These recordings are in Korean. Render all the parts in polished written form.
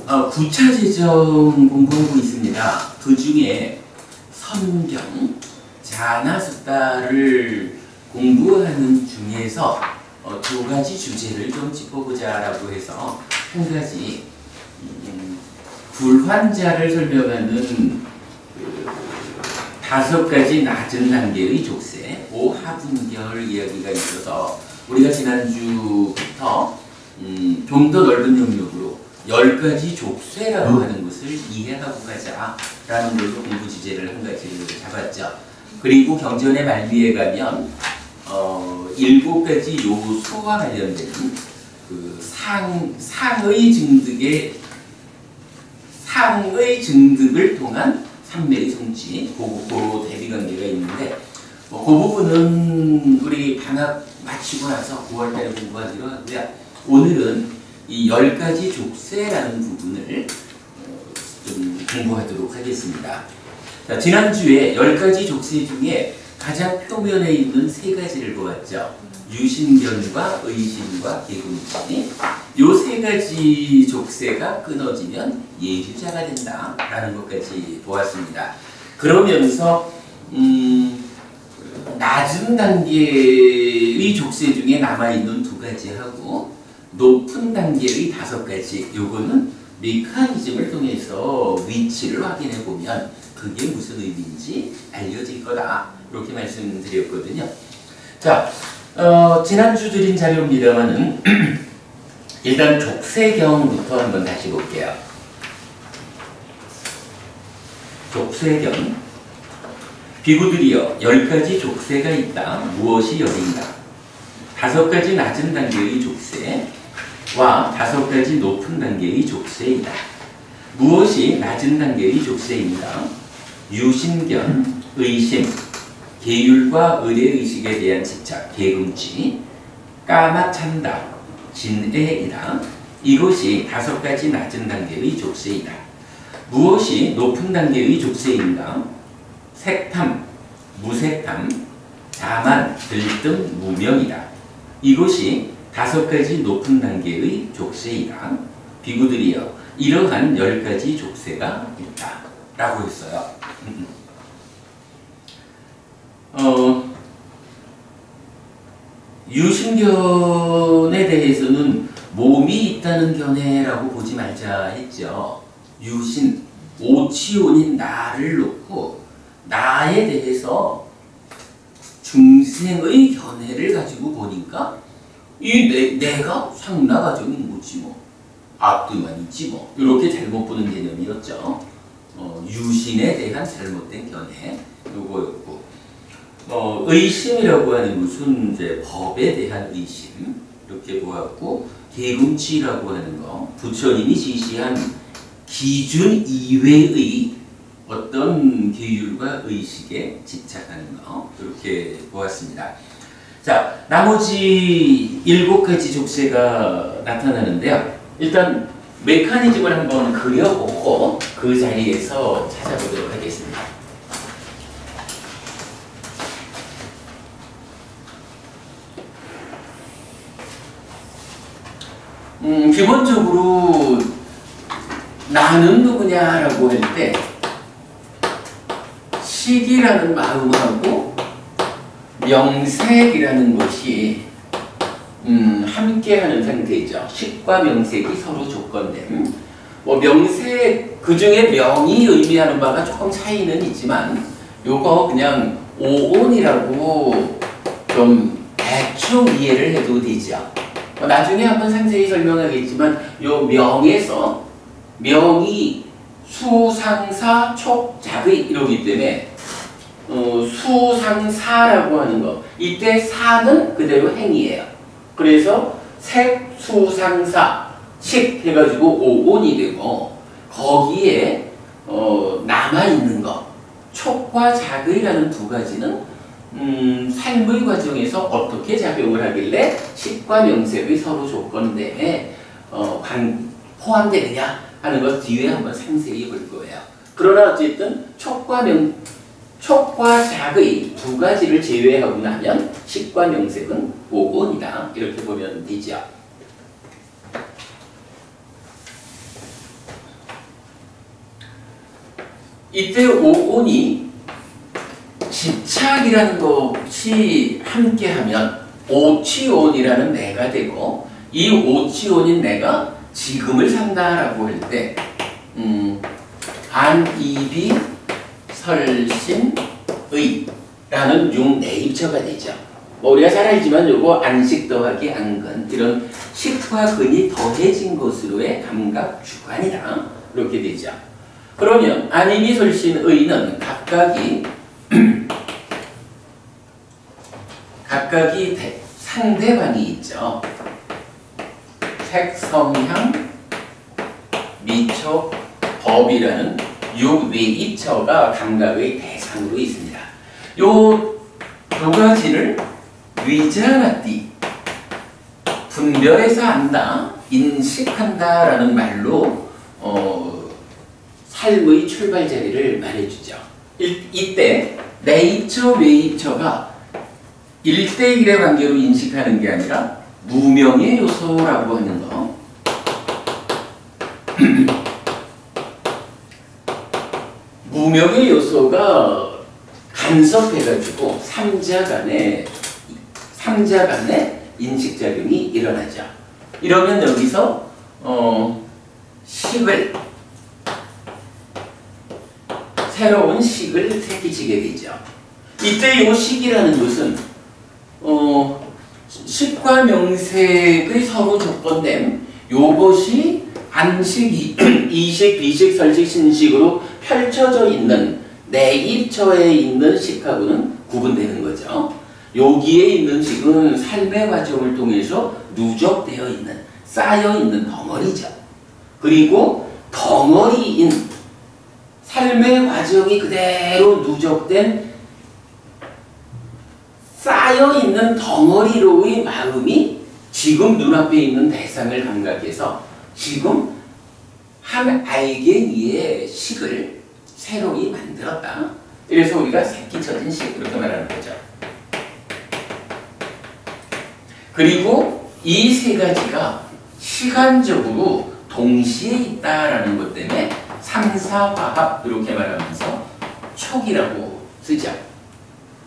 9차 재정 공부하고 있습니다. 그 중에 선경, 자나숫다를 공부하는 중에서 두 가지 주제를 좀 짚어보자 라고 해서 한 가지 불환자를 설명하는 5가지 낮은 단계의 족쇄, 오하분결 이야기가 있어서 우리가 지난주부터 좀 더 넓은 영역으로 10가지 족쇄라고 하는 것을 이해하고 가자라는 걸로 공부 주제를 한 가지를 잡았죠. 그리고 경전의 말미에 가면 7가지 요소와 관련된 그 상의 증득을 통한 삼매의 성취, 그 대비관계가 있는데 그 부분은 우리 방학 마치고 나서 9월달에 공부하기로 하고요. 오늘은 이 10가지 족쇄라는 부분을 좀 공부하도록 하겠습니다. 자, 지난주에 10가지 족쇄 중에 가장 표면에 있는 3가지를 보았죠. 유신견과 의심과 개금치. 이 3가지 족쇄가 끊어지면 예주자가 된다라는 것까지 보았습니다. 그러면서 낮은 단계의 족쇄 중에 남아있는 2가지하고 높은 단계의 5가지, 요거는 메커니즘을 통해서 위치를 확인해 보면 그게 무슨 의미인지 알려질 거다, 이렇게 말씀드렸거든요. 자, 지난주 드린 자료입니다만은 일단 족쇄경부터 한번 다시 볼게요. 족쇄경. 비구들이여, 10가지 족쇄가 있다. 무엇이 열인가? 5가지 낮은 단계의 족쇄와 5가지 높은 단계의 족쇄이다. 무엇이 낮은 단계의 족쇄인가? 유신견, 의심, 계율과 의례의식에 대한 집착, 계금치, 까마찬다, 진애이다. 이것이 5가지 낮은 단계의 족쇄이다. 무엇이 높은 단계의 족쇄인가? 색탐, 무색탐, 자만, 들뜸, 무명이다. 이것이 5가지 높은 단계의 족쇄이다. 비구들이여, 이러한 10가지 족쇄가 있다 라고 했어요. 유신견에 대해서는 몸이 있다는 견해라고 보지 말자 했죠. 유신, 오치온인 나를 놓고 나에 대해서 중생의 견해를 가지고 보니까 내가 상나 가정인 거지 뭐, 앞뒤만 있지 뭐, 이렇게 잘못 보는 개념이었죠. 유신에 대한 잘못된 견해 요거였고, 의심이라고 하는 것은 이제 법에 대한 의심 이렇게 보았고, 계금치라고 하는 거, 부처님이 지시한 기준 이외의 어떤 계율과 의식에 집착하는 거, 이렇게 보았습니다. 자, 나머지 7가지 족쇄가 나타나는데요. 일단 메커니즘을 한번 그려보고 그 자리에서 찾아보도록 하겠습니다. 기본적으로 나는 누구냐라고 할 때 식이라는 마음하고 명색이라는 것이 함께하는 상태이죠. 식과 명색이 서로 조건됨. 명색, 그 중에 명이 의미하는 바가 조금 차이는 있지만 요거 그냥 오온이라고 좀 대충 이해를 해도 되죠. 나중에 한번 상세히 설명하겠지만 요 명에서 명이 수상사 촉작의 이러기 때문에 수상사라고 하는 거, 이때 사는 그대로 행이에요. 그래서 색, 수상사, 식 해가지고 오온이 되고, 거기에 남아있는 거, 촉과 작의라는 2가지는 삶의 과정에서 어떻게 작용을 하길래 식과 명색의 서로 조건됨에 포함되느냐 하는 것 뒤에 한번 상세히 볼 거예요. 그러나 어쨌든 촉과 작의 2가지를 제외하고 나면 식과 명색은 오온이다, 이렇게 보면 되죠. 이때 오온이 집착이라는 것이 함께하면 오치온이라는 내가 되고, 이 오치온인 내가 지금을 산다라고 할 때 안이비 설신의 라는 융내입처가 되죠. 뭐 우리가 잘 알지만 요거 안식 더하기 안근, 이런 식과 근이 더해진 것으로의 감각 주관이다, 이렇게 되죠. 그러면 안이비 설신의는 각각이 상대방이 있죠. 색, 성향, 미촉, 법이라는 6외입처가 감각의 대상으로 있습니다. 요 두 가지를 위자나띠, 분별해서 안다, 인식한다 라는 말로 삶의 출발 자리를 말해주죠. 이때 내입처, 외입처가 1대1의 관계로 인식하는 게 아니라 무명의 요소라고 하는 거. 무명의 요소가 간섭해가지고 삼자 간의 인식작용이 일어나죠. 이러면 여기서 새로운 식을 새기게 되죠. 이때 이 식이라는 것은 식과 명색의 서로 접근됨, 요것이 안식, 이식, 비식, 설식, 신식으로 펼쳐져 있는 내입처에 있는 식하고는 구분되는 거죠. 여기에 있는 식은 삶의 과정을 통해서 누적되어 있는, 쌓여 있는 덩어리죠. 그리고 덩어리인 삶의 과정이 그대로 누적된 쌓여있는 덩어리로의 마음이 지금 눈앞에 있는 대상을 감각해서 지금 한 알갱이의 식을 새로이 만들었다. 그래서 우리가 새끼쳐진 식, 이렇게 말하는 거죠. 그리고 이 세 가지가 시간적으로 동시에 있다라는 것 때문에 삼사화합, 이렇게 말하면서 촉이라고 쓰죠.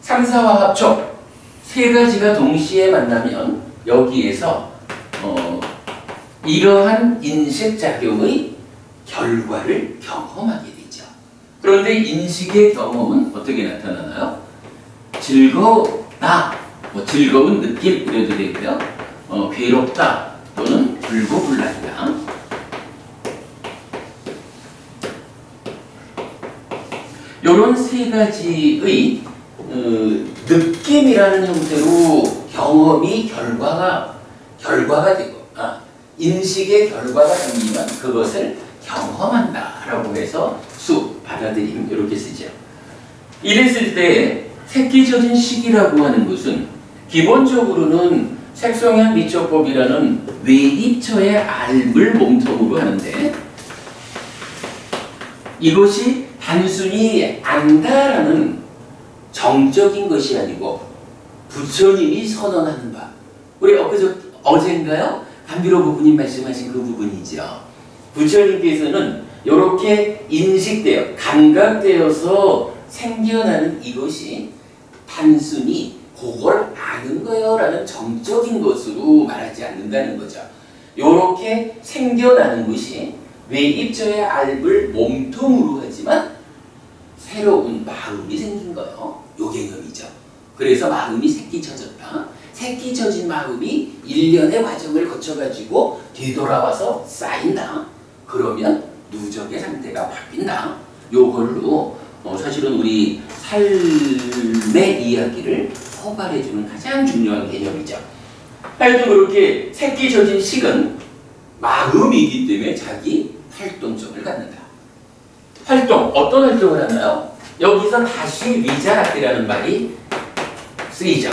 삼사화합 촉, 세 가지가 동시에 만나면 여기에서 이러한 인식작용의 결과를 경험하게 되죠. 그런데 인식의 경험은 어떻게 나타나나요? 즐겁다, 즐거운 느낌, 이래도 되고요. 괴롭다 또는 불고불란이다. 이런 세 가지의 느낌이라는 형태로 경험이 결과가 되고, 인식의 결과가 생기면 그것을 경험한다라고 해서 받아들임, 이렇게 쓰죠. 이랬을 때 새끼져진 식이라고 하는 것은 기본적으로는 색성향 미촉법이라는 외입처의 알을 몸통으로 하는데, 이것이 단순히 안다라는 정적인 것이 아니고 부처님이 선언하는 바, 우리 어젠가요? 감비로 부부님 말씀하신 그 부분이죠. 부처님께서는 이렇게 인식되어 감각되어서 생겨나는 이것이 단순히 그걸 아는 거요 라는 정적인 것으로 말하지 않는다는 거죠. 이렇게 생겨나는 것이 외입처의 알을 몸통으로 하지만 새로운 마음이 생긴 거요, 요 개념이죠. 그래서 마음이 새끼쳐졌다. 새끼쳐진 마음이 일련의 과정을 거쳐가지고 뒤돌아와서 쌓인다. 그러면 누적의 상태가 바뀐다. 요걸로 사실은 우리 삶의 이야기를 포괄해주는 가장 중요한 개념이죠. 하여튼 그렇게 새끼쳐진 식은 마음이기 때문에 자기 활동성을 갖는다. 활동, 어떤 활동을 하나요? 여기서 다시 위자락이라는 말이 쓰이죠.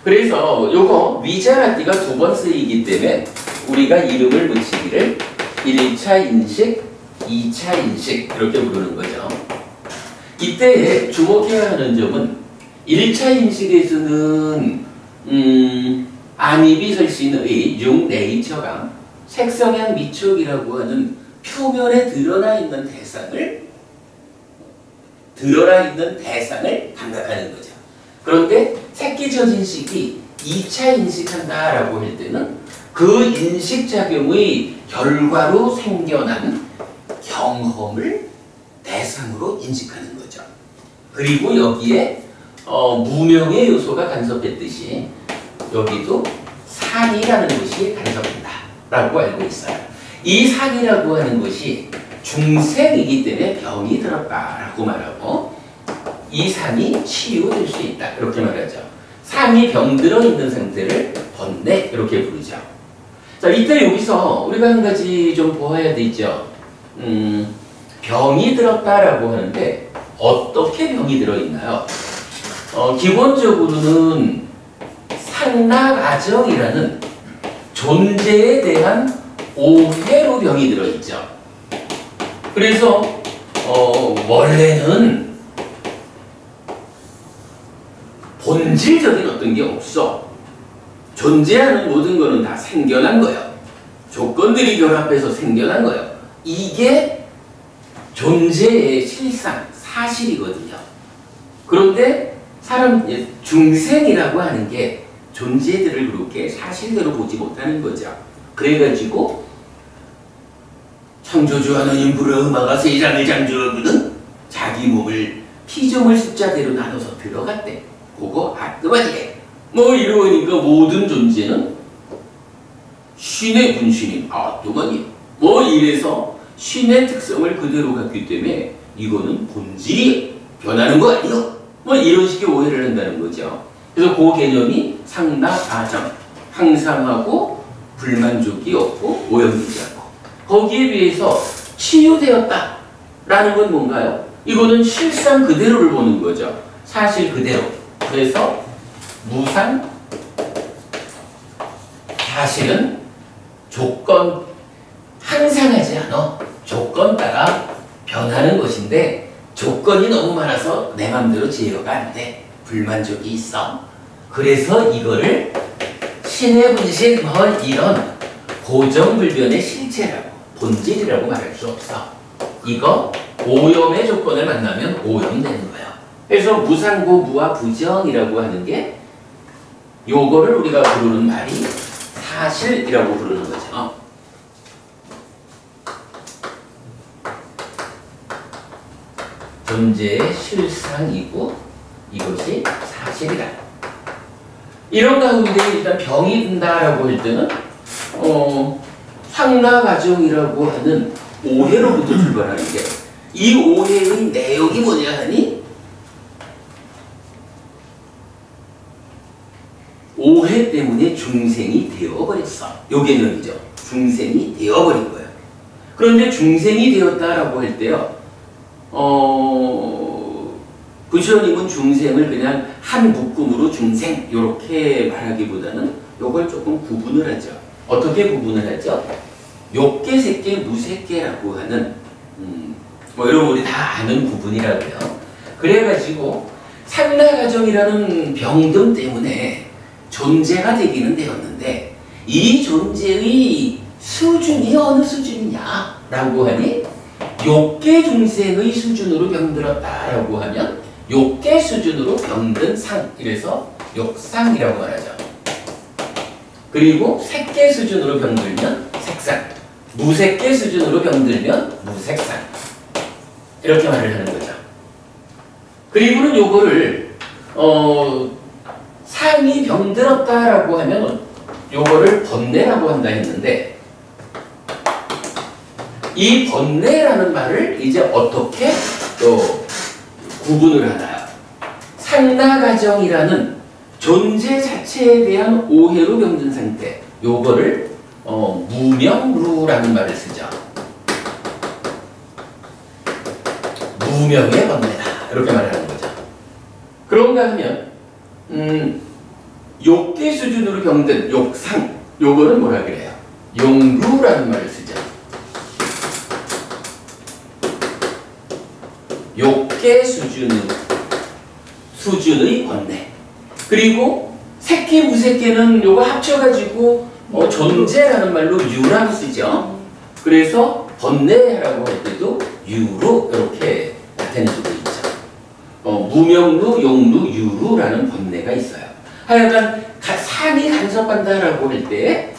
그래서 요거 위자라띠가 두 번 쓰이기 때문에 우리가 이름을 붙이기를 1차 인식, 2차 인식, 이렇게 부르는 거죠. 이때 주목해야 하는 점은 1차 인식에서는 안이비 설신의 융내입처가 색성향 미촉이라고 하는 표면에 드러나 있는 대상을 감각하는 거죠. 그런데 새끼 첫 인식이 2차 인식한다라고 할 때는 그 인식작용의 결과로 생겨난 경험을 대상으로 인식하는 거죠. 그리고 여기에 무명의 요소가 간섭했듯이 여기도 상이라는 것이 간섭한다 라고 알고 있어요. 이 상이라고 하는 것이 중생이기 때문에 병이 들었다라고 말하고 이 상이 치유될 수 있다 이렇게 말하죠. 상이 병들어 있는 상태를 번뇌 이렇게 부르죠. 자, 이때 여기서 우리가 한 가지 좀 보아야 되죠. 병이 들었다라고 하는데 어떻게 병이 들어있나요? 기본적으로는 상락아정이라는 존재에 대한 오해로 병이 들어있죠. 그래서 원래는 본질적인 어떤 게 없어. 존재하는 모든 거는 다 생겨난 거예요. 조건들이 결합해서 생겨난 거예요. 이게 존재의 실상, 사실이거든요. 그런데 중생이라고 하는 게 존재들을 그렇게 사실대로 보지 못하는 거죠. 그래가지고 창조주 하나님 브라흐마가 세상을 창조하거든 자기 몸을 피조물 숫자대로 나눠서 들어갔대. 그거 아뜨만이래. 뭐 이러니까 모든 존재는 신의 분신인 아뜨만이 뭐 이래서 신의 특성을 그대로 갖기 때문에 이거는 본질이 변하는 거 아니요? 뭐 이런 식의 오해를 한다는 거죠. 그래서 그 개념이 상락아정, 항상하고 불만족이 없고 오염되지 않고 거기에 비해서 치유되었다라는 건 뭔가요? 이거는 실상 그대로를 보는 거죠. 사실 그대로. 그래서 무상, 사실은 조건, 항상하지 않아. 조건 따라 변하는 것인데 조건이 너무 많아서 내 맘대로 제어가 안 돼. 불만족이 있어. 그래서 이거를 신의 분신 뭐 이런 고정불변의 실체라고 본질이라고 말할 수 없어. 이거 오염의 조건을 만나면 오염되는 거예요. 그래서 무상고 무와 부정이라고 하는 게 요거를 우리가 부르는 말이 사실이라고 부르는 거죠. 존재의 실상이고 이것이 사실이다. 이런 가운데 일단 병이 든다라고 할 때는 상락아정이라고 하는 오해로부터 출발하는 게 이 오해의 내용이 뭐냐 하니 오해 때문에 중생이 되어버렸어. 요 개념이죠. 중생이 되어버린 거예요. 그런데 중생이 되었다라고 할 때요. 부처님은 중생을 그냥 한 묶음으로 중생 이렇게 말하기보다는 요걸 조금 구분을 하죠. 어떻게 구분을 하죠? 욕계, 색계, 무색계라고 하는 뭐 이런 우리 다 아는 구분이라고요. 그래가지고 상락아정이라는 병든 때문에 존재가 되기는 되었는데 이 존재의 수준이 어느 수준이냐 라고 하니 욕계 중생의 수준으로 병들었다라고 하면 욕계 수준으로 병든 상, 이래서 욕상이라고 말하죠. 그리고 색계 수준으로 병들면 색상, 무색계 수준으로 병들면 무색상 이렇게 말을 하는 거죠. 그리고는 요거를 상이 병들었다라고 하면 요거를 번뇌라고 한다 했는데 이 번뇌라는 말을 이제 어떻게 또 구분을 하나요? 상락아정이라는 존재 자체에 대한 오해로 병든 상태, 요거를 무명루라는 말을 쓰죠. 무명의 번뇌다 이렇게 말하는 거죠. 그런가 하면 욕계 수준으로 병든 욕상, 요거는 뭐라 그래요? 용루라는 말을 쓰죠. 욕계 수준의 번뇌. 그리고 색계, 무색계는 요거 합쳐가지고 존재라는 말로 유라고 쓰죠. 그래서 번뇌라고 할 때도 유로 이렇게 나타낼 수도 있죠. 무명루, 용루, 유루라는 번뇌가 있어요. 하여간 상이 간섭한다라고 할 때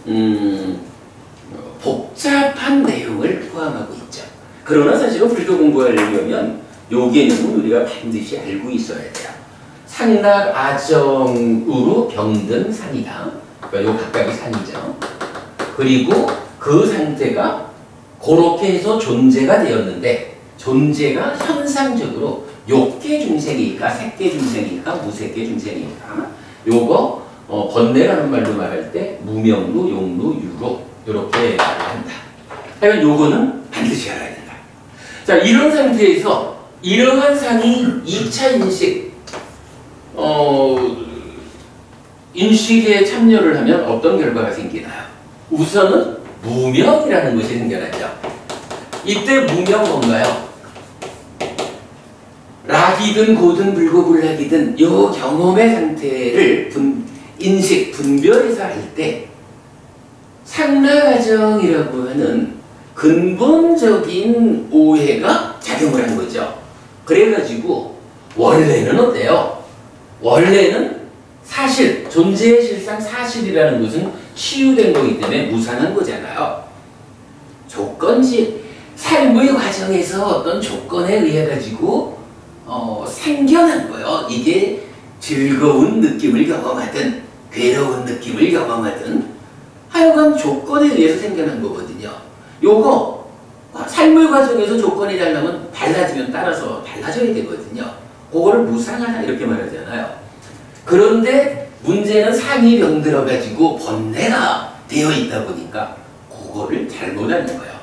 이런 복잡한 내용을 포함하고 있죠. 그러나 사실은 불교 공부하려면 요 개념은 우리가 반드시 알고 있어야 돼요. 상락, 아정으로 병든 상이다. 그러니까 요 각각이 상이죠. 그리고 그 상태가 그렇게 해서 존재가 되었는데 존재가 현상적으로 욕계 중생이니까 색계 중생이니까 무색계 중생이니까 요거 번뇌라는 말로 말할 때 무명루, 용루, 유로 이렇게 말을 한다. 하여간 요거는 반드시 알아야 된다. 자, 이런 상태에서 이러한 상이 2차 인식에 참여를 하면 어떤 결과가 생기나요? 우선은 무명이라는 것이 생겨나죠. 이때 무명 뭔가요? 락이든 고든 불고불락이든 요 경험의 상태를 인식, 분별해서 할 때 상락아정이라고 하는 근본적인 오해가 작용을 한 거죠. 그래가지고 원래는 어때요? 원래는 사실, 존재의 실상 사실이라는 것은 치유된 거기 때문에 무산한 거잖아요. 조건지, 삶의 과정에서 어떤 조건에 의해 가지고 생겨난 거예요. 이게 즐거운 느낌을 경험하든 괴로운 느낌을 경험하든 하여간 조건에 의해서 생겨난 거거든요. 요거 삶의 과정에서 조건이 달라면 달라지면 따라서 달라져야 되거든요. 그거를 무상하다 이렇게 말하잖아요. 그런데 문제는 상이 병들어 가지고 번뇌가 되어 있다 보니까 그거를 잘못하는 거예요.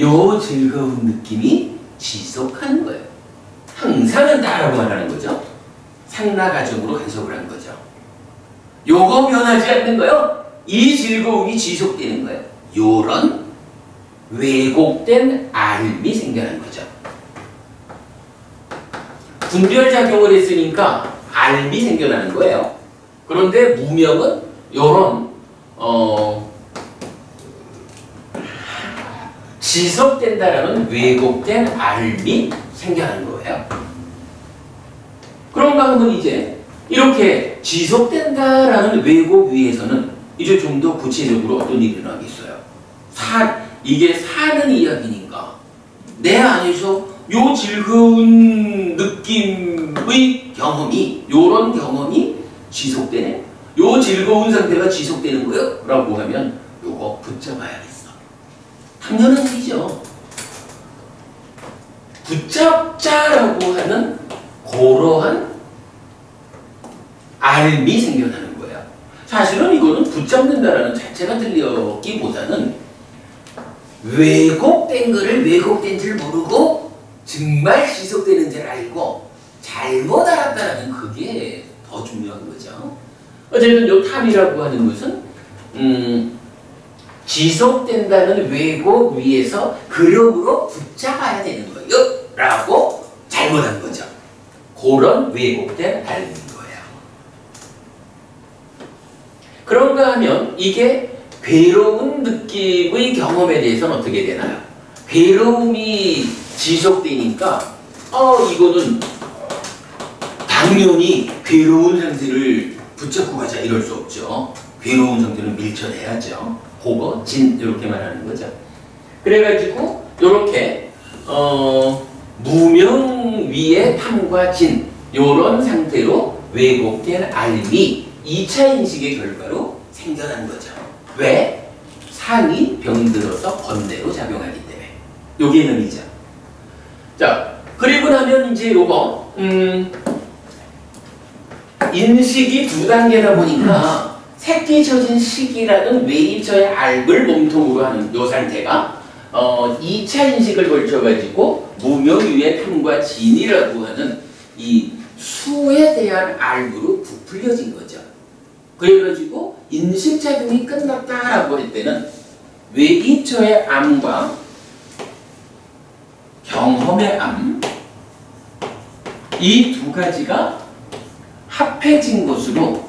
요 즐거운 느낌이 지속하는 거예요. 항상 한다라고 말하는 거죠. 상락아정으로 간섭을 한 거죠. 요거 변하지 않는 거예요. 이 즐거움이 지속되는 거예요. 요런 왜곡된 알미 생겨난 거죠. 분별작용을 했으니까 알미 생겨나는 거예요. 그런데 무명은 요런 지속된다라는 왜곡된 알미 생겨나는 거예요. 그런가 하면 이제 이렇게 지속된다라는 왜곡 위에서는 이제 좀 더 구체적으로 어떤 일이 일어나겠어요. 이게 사는 이야기니까 내 안에서 요 즐거운 느낌의 경험이, 요런 경험이 지속되네? 요 즐거운 상태가 지속되는 거예요? 라고 하면 요거 붙잡아야겠어. 당연한 일이죠. 붙잡자라고 하는 그러한 알미 생겨나는 거예요. 사실은 이거는 붙잡는다라는 자체가 들렸기보다는 왜곡된 거를 왜곡된 줄 모르고 정말 지속되는 줄 알고 잘못 알았다라는 그게 더 중요한 거죠. 어쨌든 요 탑이라고 하는 것은 지속된다는 왜곡 위에서 그럼으로 붙잡아야 되는 거예요 라고 잘못한 거죠. 그런 왜곡된 알미인 거예요. 그런가 하면 이게 괴로운 느낌의 경험에 대해서는 어떻게 되나요? 괴로움이 지속되니까 이거는 당연히 괴로운 상태를 붙잡고 가자 이럴 수 없죠. 괴로운 상태는 밀쳐내야죠. 그거 진 이렇게 말하는 거죠. 그래가지고 이렇게 무명 위에 탐과 진 이런 상태로 왜곡된 알미 2차 인식의 결과로 생겨난 거죠. 왜? 상이 병들어서 번뇌로 작용하기 때문에. 요 개념이죠. 자, 그리고 나면 이제 요거 인식이 두 단계다 보니까 새끼젖은 식이라는 외입처의 알을 몸통으로 하는 요 상태가 2차 인식을 걸쳐가지고 무명 위의 탐과 진이라고 하는 이 수에 대한 알으로 부풀려진 거죠. 그래가지고 인식작용이 끝났다라고 할 때는 외입처의 암과 경험의 암, 이 두 가지가 합해진 것으로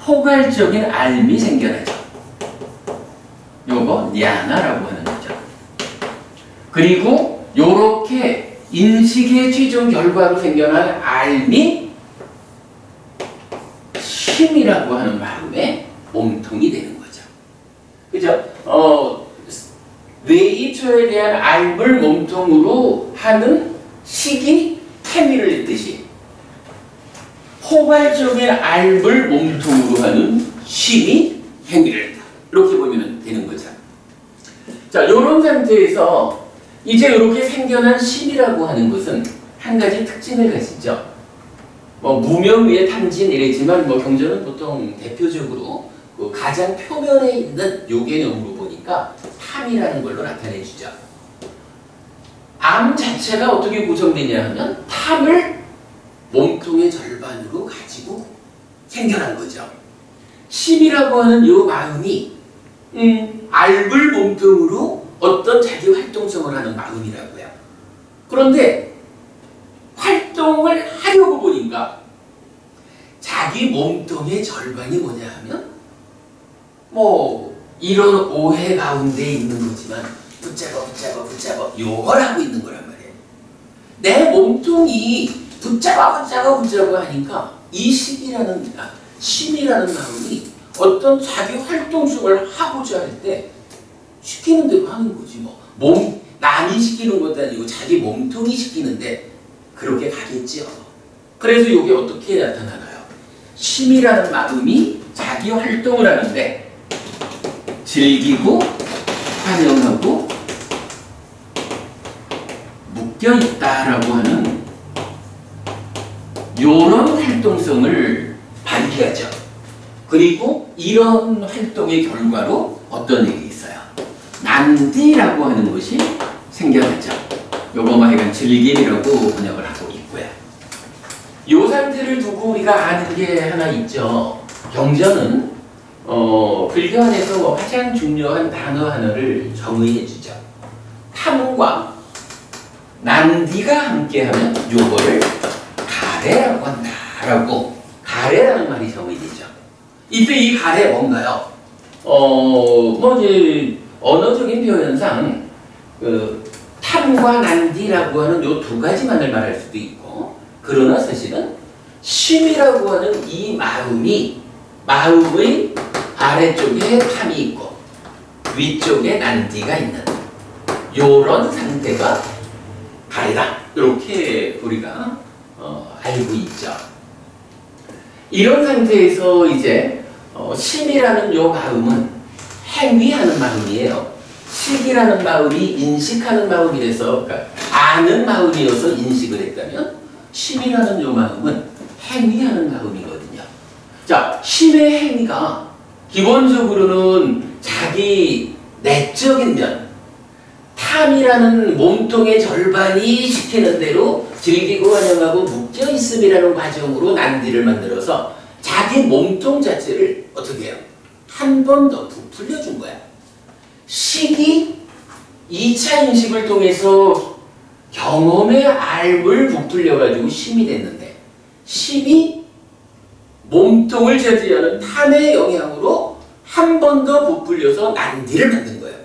포괄적인 알미 생겨나죠. 요거 냐나라고 하는 거죠. 그리고 요렇게 인식의 최종 결과로 생겨난 알미 쉼이라고 하는 마음의 몸통이 되는 거죠. 그죠? 뇌이초에 대한 알을 몸통으로 하는 식이 케미를 뜻이, 포괄적인 알을 몸통으로 하는 쉼이 행위를 한다. 이렇게 보면 되는 거죠. 자, 이런 상태에서 이제 이렇게 생겨난 쉼이라고 하는 것은 한 가지 특징을 가지죠. 무명 위에 탐진 이랬지만 경전은 보통 대표적으로 그 가장 표면에 있는 요 개념으로 보니까 탐이라는 걸로 나타내 주죠. 암 자체가 어떻게 구성되냐 하면 탐을 몸통의 절반으로 가지고 생겨난 거죠. 쉼이라고 하는 요 마음이 알을 몸통으로 어떤 자기 활동성을 하는 마음이라고요. 그런데 활동을 하려고 보니까 자기 몸통의 절반이 뭐냐 하면 이런 오해 가운데 있는 거지만 붙잡아 요걸 하고 있는 거란 말이에요. 내 몸통이 붙잡아 하니까 이 쉼이라는 마음이 어떤 자기 활동성을 하고자 할 때 시키는 대로 하는 거지 남이 시키는 것도 아니고 자기 몸통이 시키는데 그렇게 가겠지요. 그래서 이게 어떻게 나타나나요? 쉼이라는 마음이 자기 활동을 하는데 즐기고 환영하고 묶여있다라고 하는 이런 활동성을 발휘하죠. 그리고 이런 활동의 결과로 어떤 일이 있어요? 난디라고 하는 것이 생겨나죠. 요거 하여간 즐김이라고 번역을 하고 있고요. 요 상태를 두고 우리가 아는 게 하나 있죠. 경전은 불교 안에서 가장 중요한 단어 하나를 정의해 주죠. 탐과 난디가 함께하면 요거를 가래라고 한다라고, 가래라는 말이 정의되죠. 이때 이 가래 뭔가요? 이제 언어적인 표현상 탐과 난디라고 하는 요 두 가지만을 말할 수도 있고, 그러나 사실은 쉼이라고 하는 이 마음의 아래쪽에 탐이 있고 위쪽에 난디가 있는 요런 상태가 가래다. 이렇게 우리가 알고 있죠. 이런 상태에서 이제 쉼이라는 요 마음은 행위하는 마음이에요. 식이라는 마음이 인식하는 마음이라서, 그러니까 아는 마음이어서 인식을 했다면 쉼이라는 요 마음은 행위하는 마음이거든요. 자, 쉼의 행위가 기본적으로는 자기 내적인 면, 탐이라는 몸통의 절반이 시키는 대로 즐기고 환영하고 묶여있음이라는 과정으로 난디를 만들어서 자기 몸통 자체를 어떻게 해요? 한 번 더 부풀려준 거야. 식이 2차 인식을 통해서 경험의 알을 부풀려가지고 쉼이 됐는데, 쉼이 몸통을 제지하는 탐의 영향으로 한 번 더 부풀려서 난디를 만든 거예요.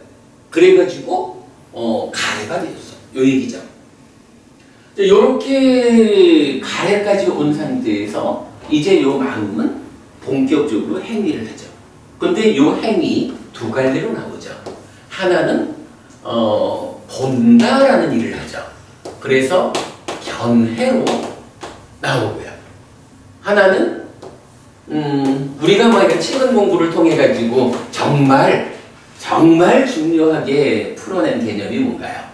그래가지고 가래가 되었어. 요 얘기죠. 요렇게 가래까지 온 상태에서 이제 요 마음은 본격적으로 행위를 하죠. 근데 요 행위 두 갈래로 나오죠. 하나는 본다라는 일을 하죠. 그래서 견해로 나오고요. 하나는 우리가 최근 공부를 통해 가지고 정말 중요하게 풀어낸 개념이 뭔가요?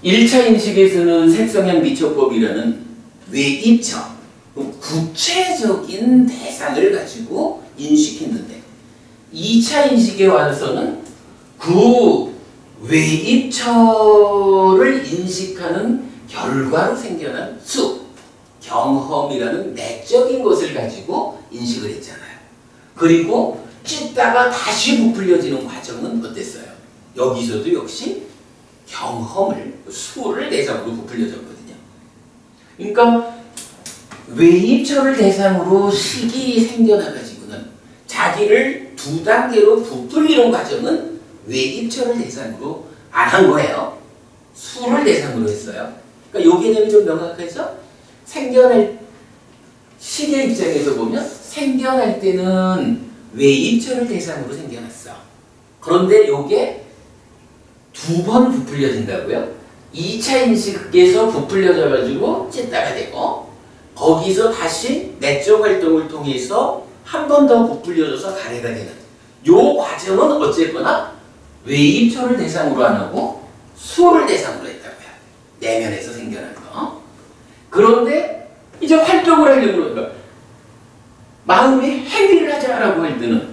1차 인식에서는 색성향 미처법이라는 외입처, 구체적인 대상을 가지고 인식했는데, 2차 인식에 와서는 그 외입처를 인식하는 결과로 생겨난 경험이라는 내적인 것을 가지고 인식을 했잖아요. 그리고 찢다가 다시 부풀려지는 과정은 어땠어요? 여기서도 역시 수를 대상으로 부풀려졌거든요. 그러니까 외입처를 대상으로 식이 생겨나가지고는 자기를 두 단계로 부풀리는 과정은 외입처를 대상으로 안 한 거예요. 수를 대상으로 했어요. 그러니까 요 개념이 좀 명확하죠? 생겨날 시계 입장에서 보면 생겨날 때는 외입처를 대상으로 생겨났어. 그런데 요게 두 번 부풀려진다고요? 2차 인식에서 부풀려져 가지고 찐따가 되고 거기서 다시 내적 활동을 통해서 한 번 더 부풀려져서 가래가 되는 요 과정은 어쨌거나 외입처를 대상으로 안 하고 수를 대상으로 했다고요. 내면에서 생겨난 거. 그런데 이제 활동을 하려고 그러니까 마음이 행위를 하자라고 할 때는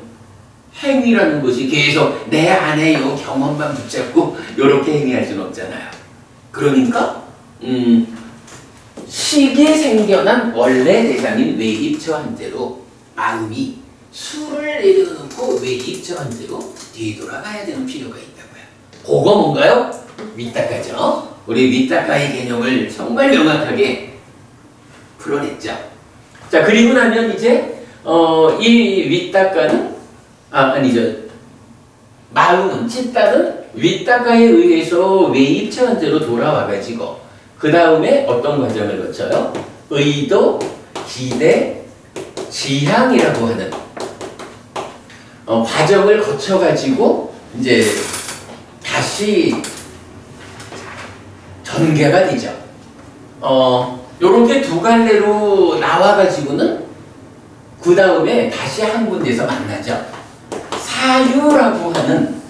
행위라는 것이 계속 내 안에 요 경험만 붙잡고 요렇게 행위할 수는 없잖아요. 그러니까 시기에 생겨난 원래 대상인 외입처한테로 마음이 수를 내려놓고 외입처한테로 뒤돌아가야 되는 필요가 있다고요. 그거 뭔가요? 위탁가죠. 우리 위탁가의 개념을 정말 명확하게 풀어냈죠. 자, 그리고 나면 이제 이 위탁가는 아니죠. 마음은 찐따는 윗다가에 의해서 외입처한테로 돌아와가지고 그 다음에 어떤 과정을 거쳐요? 의도, 기대, 지향이라고 하는 과정을 거쳐가지고 이제 다시 전개가 되죠. 요렇게 두 갈래로 나와가지고는 그 다음에 다시 한 군데서 만나죠. 사유라고 하는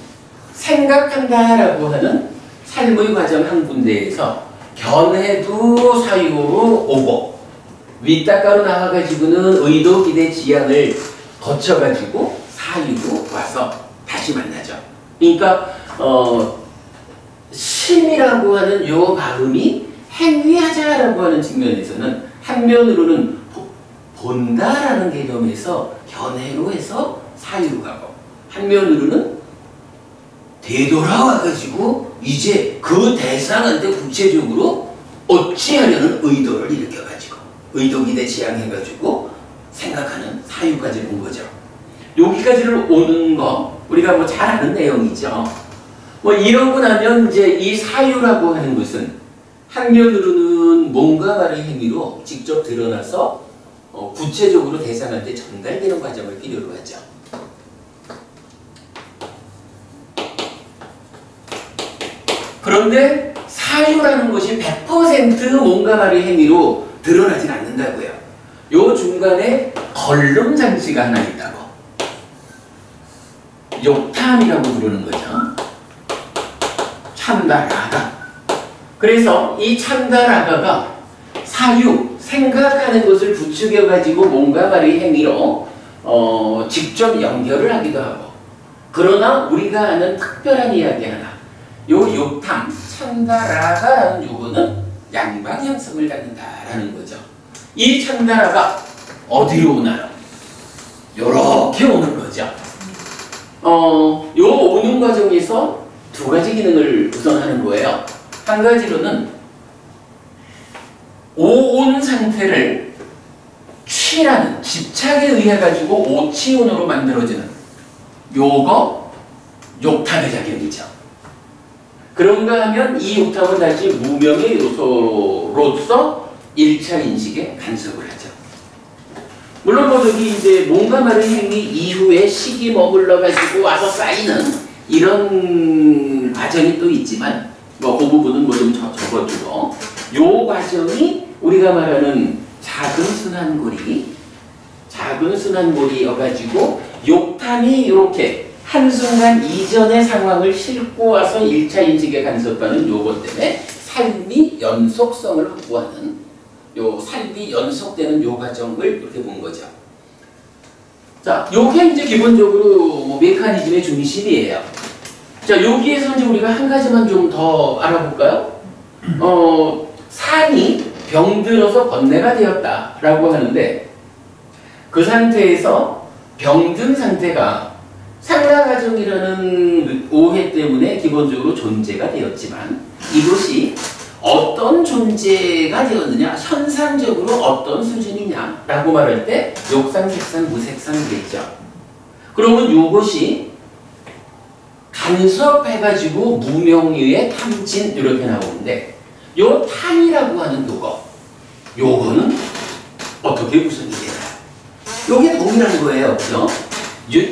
생각한다라고 하는 삶의 과정 한 군데에서 견해도 사유로 오고 윗다가로 나와가지고는 의도, 기대, 지향을 거쳐가지고 사유로 와서 다시 만나죠. 그러니까 심이라고 하는 요 마음이 행위하자라고 하는 측면에서는 한면으로는 본다라는 개념에서 견해로 해서 사유로 가고 한면으로는 되돌아와가지고 이제 그 대상한테 구체적으로 어찌하려는 의도를 일으켜가지고 의도, 기대, 지향해가지고 생각하는 사유까지 온 거죠. 여기까지를 오는 거 우리가 뭐 잘 아는 내용이죠. 뭐 이러고 나면 이제 이 사유라고 하는 것은 한면으로는 뭔가 말의 행위로 직접 드러나서 구체적으로 대상한테 전달되는 과정을 필요로 하죠. 그런데 사유라는 것이 100% 뭔가 말의 행위로 드러나진 않는다고요. 요 중간에 걸름 장치가 하나 있다고. 욕탐이라고 부르는 거죠. 참다라가. 그래서 이 참다라가가 사유, 생각하는 것을 부추겨가지고 뭔가 말의 행위로 직접 연결을 하기도 하고 그러나 우리가 아는 특별한 이야기 하나 요 욕탐, 참다라가라는 요거는 양방향성을 갖는다라는 거죠. 이 참다라가 어디로 오나요? 요렇게 오는 거죠. 요 오는 과정에서 두 가지 기능을 우선 하는 거예요. 한 가지로는 오온 상태를 취라는 집착에 의해 가지고 오치온으로 만들어지는 요거 욕탐의 작용이죠. 그런가 하면 이 욕탐은 다시 무명의 요소로서 1차 인식에 간섭을 하죠. 물론 뭐 저기 이제 뭔가 말의 행위 이후에 식이 머물러 가지고 와서 쌓이는 이런 과정이 또 있지만 뭐 그 부분은 뭐 좀 접어주고 요 과정이 우리가 말하는 작은 순환고리여가지고 욕탐이 이렇게 한순간 이전의 상황을 싣고 와서 1차 인식에 간섭하는 요것 때문에 삶이 연속성을 확보하는 요 삶이 연속되는 요 과정을 이렇게 본 거죠. 자, 요게 이제 기본적으로 메커니즘의 중심이에요. 자, 여기에서 이제 우리가 한 가지만 좀 더 알아볼까요? 산이 병들어서 번뇌가 되었다라고 하는데 그 상태에서 병든 상태가 상라가정이라는 오해 때문에 기본적으로 존재가 되었지만 이것이 어떤 존재가 되었느냐, 현상적으로 어떤 수준이냐라고 말할 때 욕상, 색상, 무색상 그랬죠. 그러면 이것이 간섭해가지고 무명의의 탐진 이렇게 나오는데 요 탐이라고 하는 요거는 어떻게 구성이 되나요? 요게 동일한 거예요. 그죠?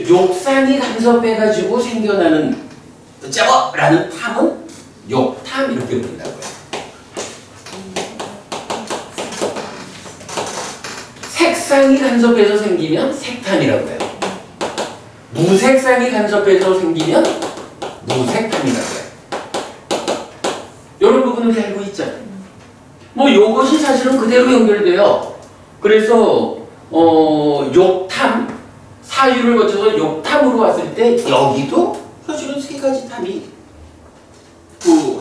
욕상이 간섭해가지고 생겨나는 짜워라는 탐은 욕탐 이렇게 부른다고요. 색상이 간섭해서 생기면 색탐이라고 해요. 무색상이 간섭해서 생기면 무색탐이라고 해요. 이런 부분을 우리 알고 있죠. 뭐 이것이 사실은 그대로 연결돼요. 그래서 욕탐, 사유를 거쳐서 욕탐으로 왔을 때 여기도 사실은 세 가지 탐이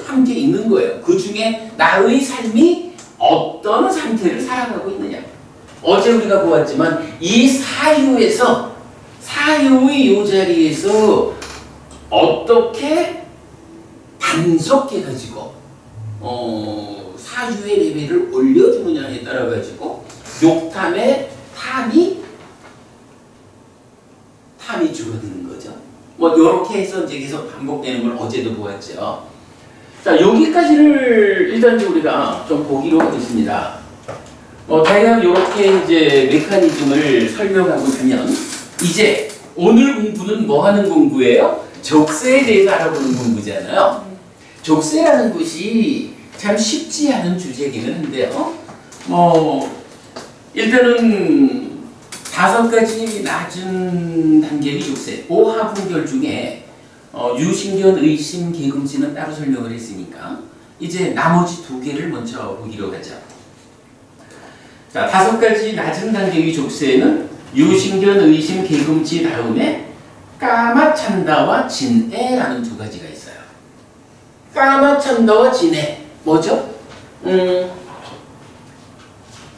함께 있는 거예요. 그 중에 나의 삶이 어떤 상태를 살아가고 있느냐. 어제 우리가 보았지만 이 사유에서 사유의 이 자리에서 어떻게 단속해가지고 사유의 레벨을 올려주느냐에 따라 가지고 욕탐의 탐이 줄어드는 거죠. 뭐 이렇게 해서 이제 계속 반복되는 걸 어제도 보았죠. 자, 여기까지를 일단 우리가 좀 보기로 하겠습니다. 대략 이렇게 이제 메커니즘을 설명하고 나면 이제 오늘 공부는 뭐 하는 공부예요? 족쇄에 대해서 알아보는 공부잖아요. 족쇄라는 것이 참 쉽지 않은 주제기는 한데요. 일단은 5가지 낮은 단계의 족쇄, 5하분결 중에 유신견, 의심, 개금지는 따로 설명을 했으니까 이제 나머지 2개를 먼저 보기로 하죠. 자, 5가지 낮은 단계의 족쇄는 유신견, 의심, 개금지 다음에 까마찬다와 진애라는 2가지가 있어요. 까마찬다와 진애 뭐죠?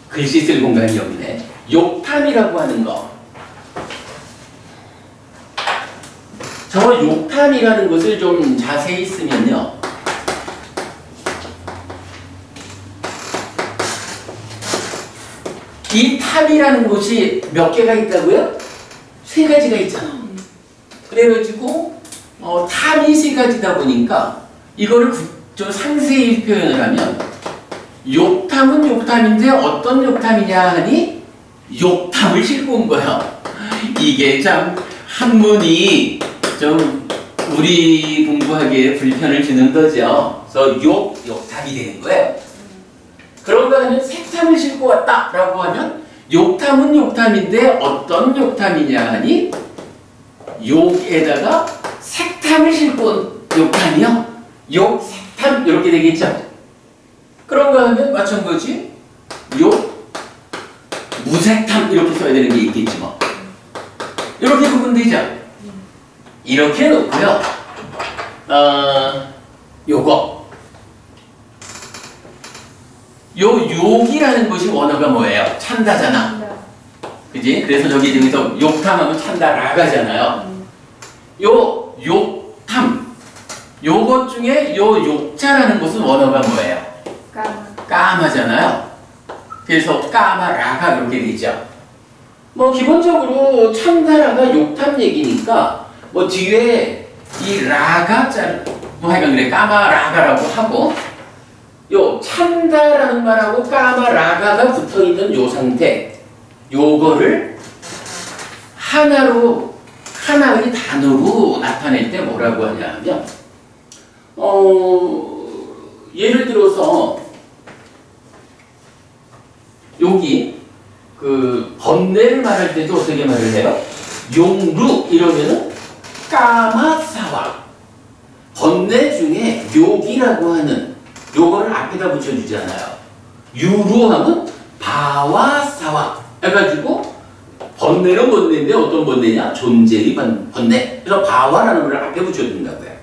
글씨 쓸 공간이 없네. 욕탐이라고 하는 거. 저 욕탐이라는 것을 좀 자세히 쓰면요. 이 탐이라는 것이 몇 개가 있다고요? 3가지가 있잖아. 그래가지고 탐이 3가지다 보니까 이거를 좀 상세히 표현을 하면 욕탐은 욕탐인데 어떤 욕탐이냐 하니 욕탐을 싣고 온 거야. 이게 참 한문이 좀 우리 공부하기에 불편을 주는 거죠. 그래서 욕탐이 되는 거예요. 그런가 하면 색탐을 싣고 왔다 라고 하면 욕탐은 욕탐인데 어떤 욕탐이냐 하니 욕에다가 색탐을 싣고 온 욕탐이요. 욕, 색탐 이렇게 되겠죠. 그런가 하면 마찬가지 욕, 무색탐 이렇게 써야 되는 게 있겠지 뭐. 이렇게 구분되죠. 이렇게 놓고요. 요거 요 욕이라는 것이 원어가 뭐예요? 찬다잖아. 그지? 그래서 저기서 욕탐하면 찬다라가잖아요. 요 욕탐 요것 중에 요 욕자라는 것은 원어가 뭐예요? 까마잖아요. 그래서 까마라가 그렇게 되죠. 뭐 기본적으로 찬다라가 욕탐 얘기니까 뭐 뒤에 이 라가자 뭐 하여간 그래 까마라가라고 하고 요 찬다라는 말하고 까마라가가 붙어있는 요 상태 요거를 하나의 단어로 나타낼 때 뭐라고 하냐 하면 예를 들어서 여기 그 번뇌를 말할 때도 어떻게 말을 해요? 용루 이러면은 까마사와 번뇌 중에 욕이라고 하는 요거를 앞에다 붙여주잖아요. 유루하면 바와사와 해가지고 번뇌는 번뇌인데 어떤 번뇌냐? 존재의 번뇌. 그래서 바와라는 걸 앞에 붙여준다고요.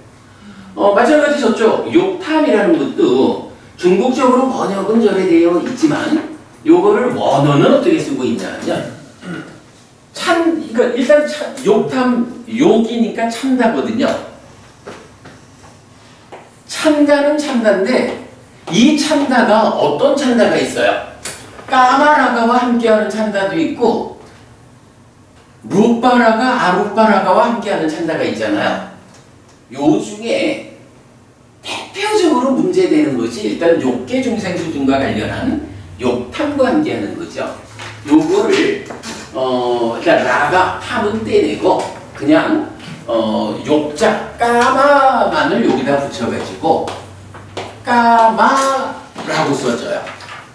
마찬가지 저쪽 욕탐이라는 것도 중국적으로 번역은 저래 되어 있지만 요거를 원어는 어떻게 쓰고 있냐면 그러니까 일단 욕탐 욕이니까 참다거든요. 참다는 참다인데 이 참다가 어떤 참다가 있어요? 까마라가와 함께하는 참다도 있고 루빠라가 아루빠라가와 함께하는 참다가 있잖아요. 요 중에 대표적으로 문제되는 것이 일단 욕계중생 수준과 관련한 욕탐과 함께하는 거죠. 요거를 일단 라가 탐은 떼내고 그냥 욕자 까마만을 여기다 붙여가지고 까마라고 써져요.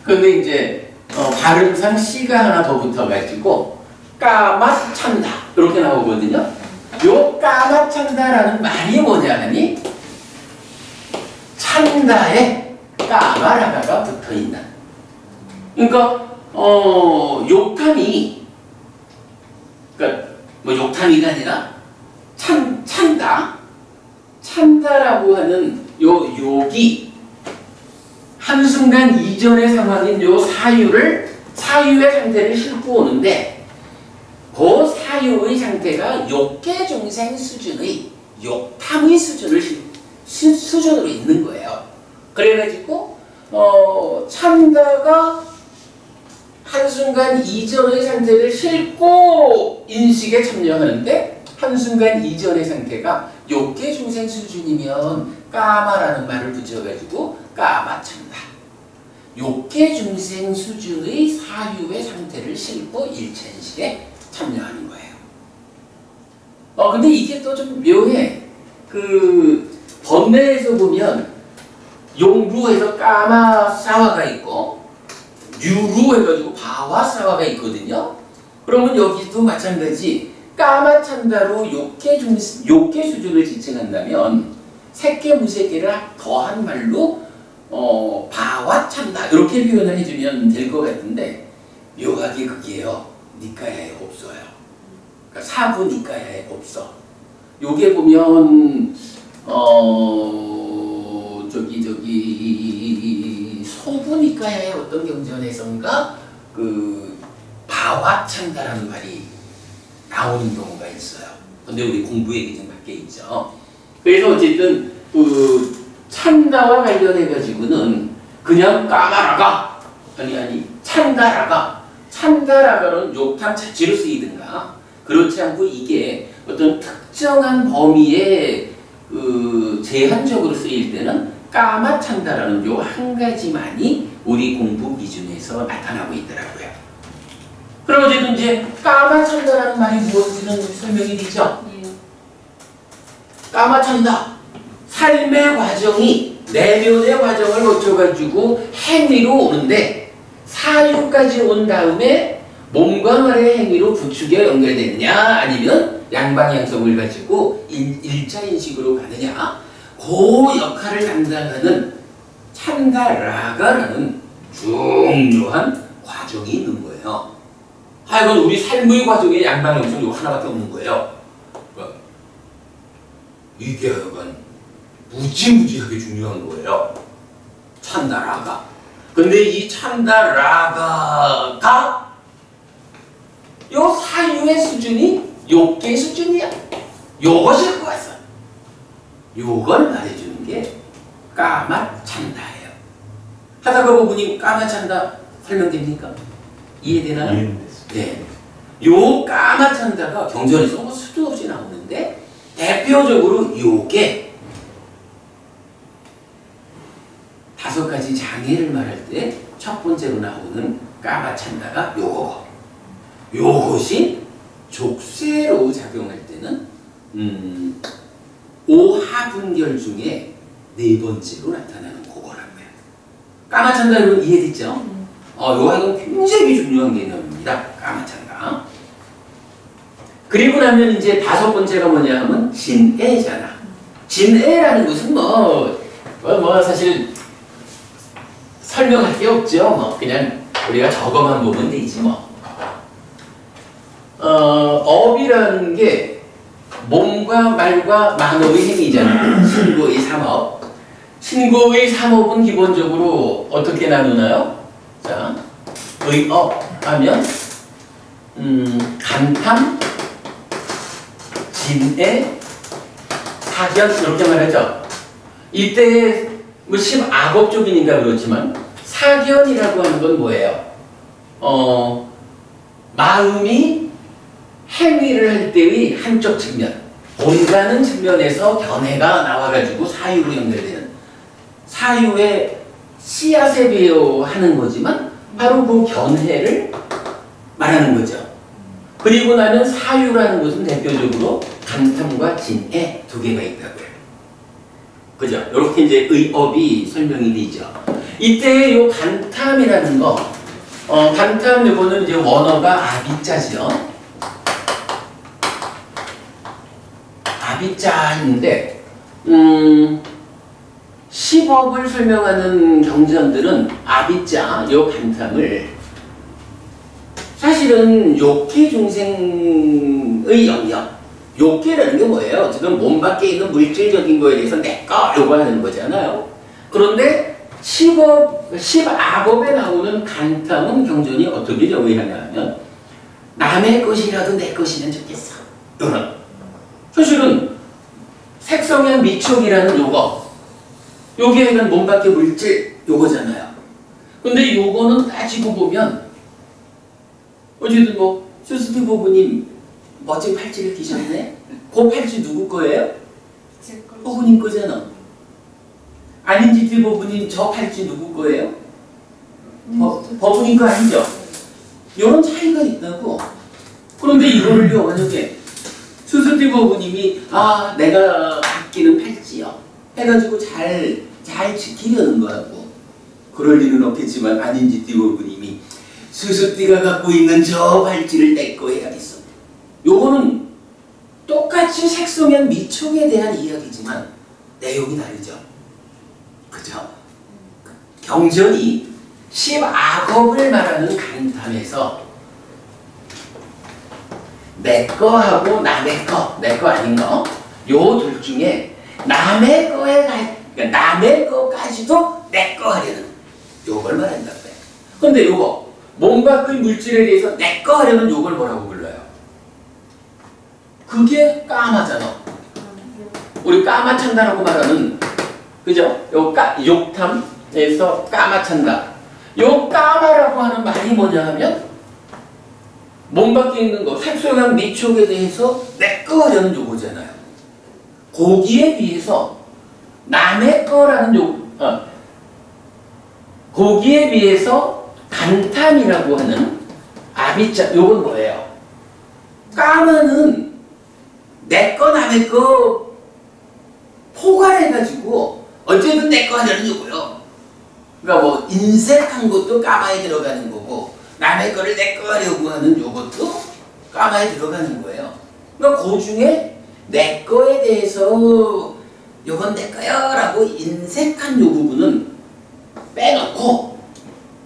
근데 이제 발음상 C가 하나 더 붙어가지고 까마찬다 이렇게 나오거든요. 요 까마찬다라는 말이 뭐냐 하니 찬다에 까마라가가 붙어있는. 그러니까 욕탐이 그러니까 뭐 욕탐이가 아니라 찬다라고 하는 요 욕이 한순간 이전의 상황인 요 사유의 상태를 싣고 오는데 그 사유의 상태가 욕계중생 수준의 욕탐의 수준으로 있는 거예요. 그래가지고 찬다가 한순간 이전의 상태를 싣고 인식에 참여하는데 한순간 이전의 상태가 욕계중생 수준이면 까마라는 말을 붙여가지고 까마찬다. 욕계중생 수준의 사유의 상태를 싣고 일천식에 참여하는 거예요. 근데 이게 또 좀 묘해. 번뇌에서 보면 용루에서 까마사화가 있고 유루 해가지고 바와사화가 있거든요. 그러면 여기도 마찬가지 까마찬다로 욕계 수준을 지칭한다면 색계 무색계를 더한 말로 바와찬다 이렇게 표현을 해주면 될 것 같은데 묘하게 그게요 니까야에 없어요. 그러니까 사부 니까야에 없어. 요게 보면 소부니까야의 어떤 경전에선가 바와찬다라는 말이 나오는 경우가 있어요. 근데 우리 공부 얘기 좀 밖에 있죠. 그래서 어쨌든 찬다와 관련해 가지고는 그냥 까마라가 아니 찬다라가는 욕탐 자체로 쓰이든가 그렇지 않고 이게 어떤 특정한 범위에 제한적으로 쓰일 때는 까마찬다라는 요 한 가지만이 우리 공부 기준에서 나타나고 있더라고요. 그럼 어쨌든 이제 까마찬다라는 말이 무엇인지는 설명이 되죠? 까마찬다. 삶의 과정이 내면의 과정을 거쳐가지고 행위로 오는데 사유까지 온 다음에 몸과 말의 행위로 부축에 연결되느냐 아니면 양방향성을 가지고 일차인식으로 가느냐 그 역할을 담당하는 찬다라가라는 중요한 과정이 있는 거예요. 하여간 우리 삶의 과정에 양방향성 이거 하나밖에 없는 거예요. 이게 하여간 무지무지하게 중요한 거예요. 찬다라가. 근데 이 찬다라가가 요 사유의 수준이 욕계 수준이야. 요것일 것 같아. 요걸 말해주는 게 까마찬다예요. 하다가 보니 까마찬다 설명됩니까? 이해되나요? 네. 요 까마찬다가 경전에서 뭐 수도 없이 나오는데 대표적으로 요게 5가지 장애를 말할 때 첫 번째로 나오는 까마찬다가 요거. 요것이 족쇄로 작용할 때는 오하분결 중에 4번째로 나타나는 그거라고요. 까마찬다 여러분 이해됐죠? 요거는 굉장히 중요한 개념입니다. 까마찬다. 그리고 나면 이제 5번째가 뭐냐 하면 진애잖아. 진애라는 것은 뭐 사실 설명할 게 없죠. 그냥 우리가 저거만 보면 되지 뭐. 업이라는 게 몸과 말과 만업의 행위잖아요. 신고의 3업. 신고의 3업은 기본적으로 어떻게 나누나요? 자, 의업 하면 간탐, 진애, 사견 이렇게 말하죠. 이때 뭐 10악업 쪽이니까 그렇지만 사견이라고 하는 건 뭐예요? 마음이 행위를 할 때의 한쪽 측면. 본다는 측면에서 견해가 나와가지고 사유로 연결되는 사유의 씨앗에 비유하는 거지만 바로 그 견해를 말하는 거죠. 그리고 나면 사유라는 것은 대표적으로 간탐과 진해 두 개가 있다고요. 그죠? 이렇게 이제 의업이 설명이 되죠. 이때 요 간탐이라는 거, 간탐 요거는 이제 원어가 아비자죠. 아비자인데, 10업을 설명하는 경전들은 아비자, 요 간탐을 사실은 욕기 중생의 영역, 욕기라는 게 뭐예요? 지금 몸 밖에 있는 물질적인 거에 대해서 내꺼 요구하는 거잖아요. 그런데 10악업에 나오는 간탐은 경전이 어떻게 정의하냐 하면 남의 것이라도 내 것이면 좋겠어. 이런. 사실은 색성의 미촉이라는 요거, 요게 있는 몸 밖의 물질 요거잖아요. 근데 요거는 따지고 보면 어쨌든 뭐 수수디 부부님 멋진 팔찌를 끼셨네? 그 팔찌 누구 거예요? 제 거. 부부님 거잖아. 아닌지 부부님 저 팔찌 누구 거예요? 부부님 거 아니죠? 이런 차이가 있다고. 그런데 이거를요 만약에 수수디 부부님이 아 내가 아끼는 팔찌요 해가지고 잘 지키려는 거하고 그럴 일은 없겠지만 아닌지 부부님이 수수띠가 갖고 있는 저 발찌를 내 거 해야겠어. 요거는 똑같이 색소면 미촉에 대한 이야기지만 내용이 다르죠. 그죠? 경전이 10악업을 말하는 간탐에서 내 거하고 남의 거, 내 거 아닌 거, 요 둘 중에 남의 거에 그러니까 남의 거까지도 내 거 하려는 요걸 말한다고요. 근데 요거 몸 밖의 물질에 대해서 내 거 하려는 요걸 뭐라고 불러요? 그게 까마잖아. 우리 까마찬다라고 말하는 그죠? 요 욕탐에서 까마찬다. 요 까마라고 하는 말이 뭐냐 하면 몸 밖에 있는 거 색소랑 미촉에 대해서 내 거 하려는 요거잖아요. 거기에 비해서 남의 거라는 거기에 비해서 간탐이라고 하는 아비자 요건 뭐예요? 까마는 내 거 남의 거 포괄해가지고 어쨌든 내 거 하려는 요거요. 그러니까 뭐 인색한 것도 까마에 들어가는 거고 남의 거를 내 거 하려고 하는 요것도 까마에 들어가는 거예요. 그러니까 그 중에 내 거에 대해서 요건 내 거요 라고 인색한 요 부분은 빼놓고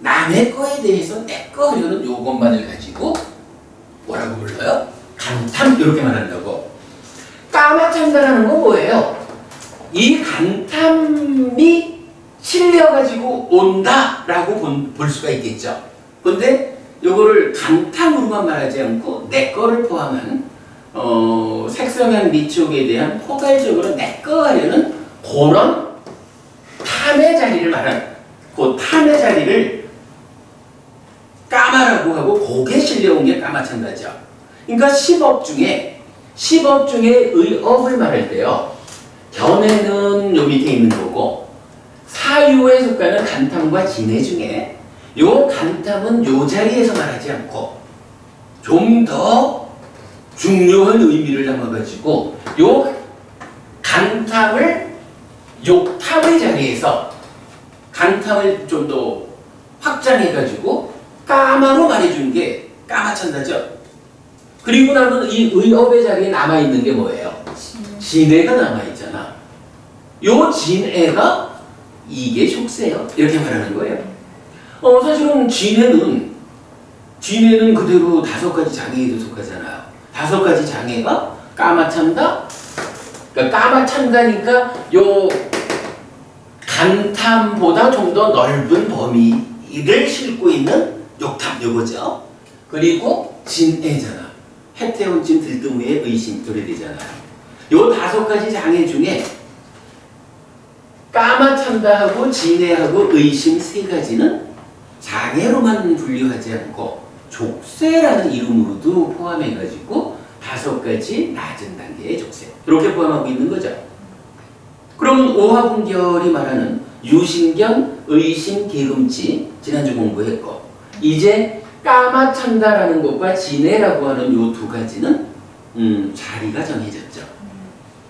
남의 거에 대해서 내 거 하려는 요것만을 가지고 뭐라고 불러요? 간탐 이렇게 말한다고. 까마찬다라는 건 뭐예요? 이 간탐이 실려가지고 온다라고 볼 수가 있겠죠. 근데 요거를 간탐으로만 말하지 않고 내 거를 포함한 색성향 미촉에 대한 포괄적으로 내 거 하려는 그런 탐의 자리를 말하는 그 탐의 자리를 까마라고 하고 그게 실려온 게 까마찬다죠. 그러니까 10업 중에 의업을 말할 때요. 견해는 요 밑에 있는 거고 사유에 속하는 간탐과 진해 중에 요 간탐은 요 자리에서 말하지 않고 좀 더 중요한 의미를 담아가지고 요 간탐을 욕탐의 자리에서 간탐을 좀 더 확장해가지고 까마로 말해준 게 까마찬다죠. 그리고 나면 이 의업의 자리에 남아있는 게 뭐예요? 진해가 남아있잖아. 요 진해가 이게 촉세요. 이렇게 말하는 거예요. 사실은 진해는 그대로 5가지 장애에도 속하잖아요. 5가지 장애가 까마찬다. 그러니까 까마찬다니까 요 간탐보다 좀 더 넓은 범위를 싣고 있는 욕탐 요거죠. 그리고 진해잖아. 해태원진 들등후의 의심 도래되잖아요. 요 5가지 장애 중에 까마찬다하고 진해하고 의심 3가지는 장애로만 분류하지 않고 족쇄라는 이름으로도 포함해가지고 5가지 낮은 단계의 족쇄. 이렇게 포함하고 있는 거죠. 그러면 오화분결이 말하는 유신경, 의신, 계금치 지난주 공부했고, 이제 까마찬다라는 것과 진해라고 하는 요 2가지는 자리가 정해졌죠.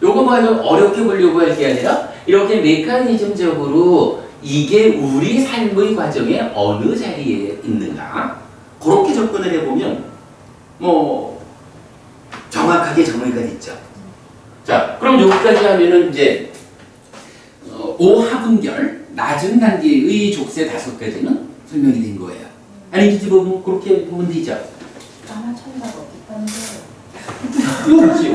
요거 뭐 어렵게 보려고 할 게 아니라 이렇게 메커니즘적으로 이게 우리 삶의 과정에 어느 자리에 있는가 그렇게 접근을 해보면 뭐 정확하게 정의가 됐죠. 자, 그럼 여기까지 하면은 이제 오하분결 낮은 단계의 족쇄 5가지는 설명이 된 거예요. 아니 이제 보면 그렇게 보면 되죠. 까마찬다가 어떻다는 거예요? 욕이요.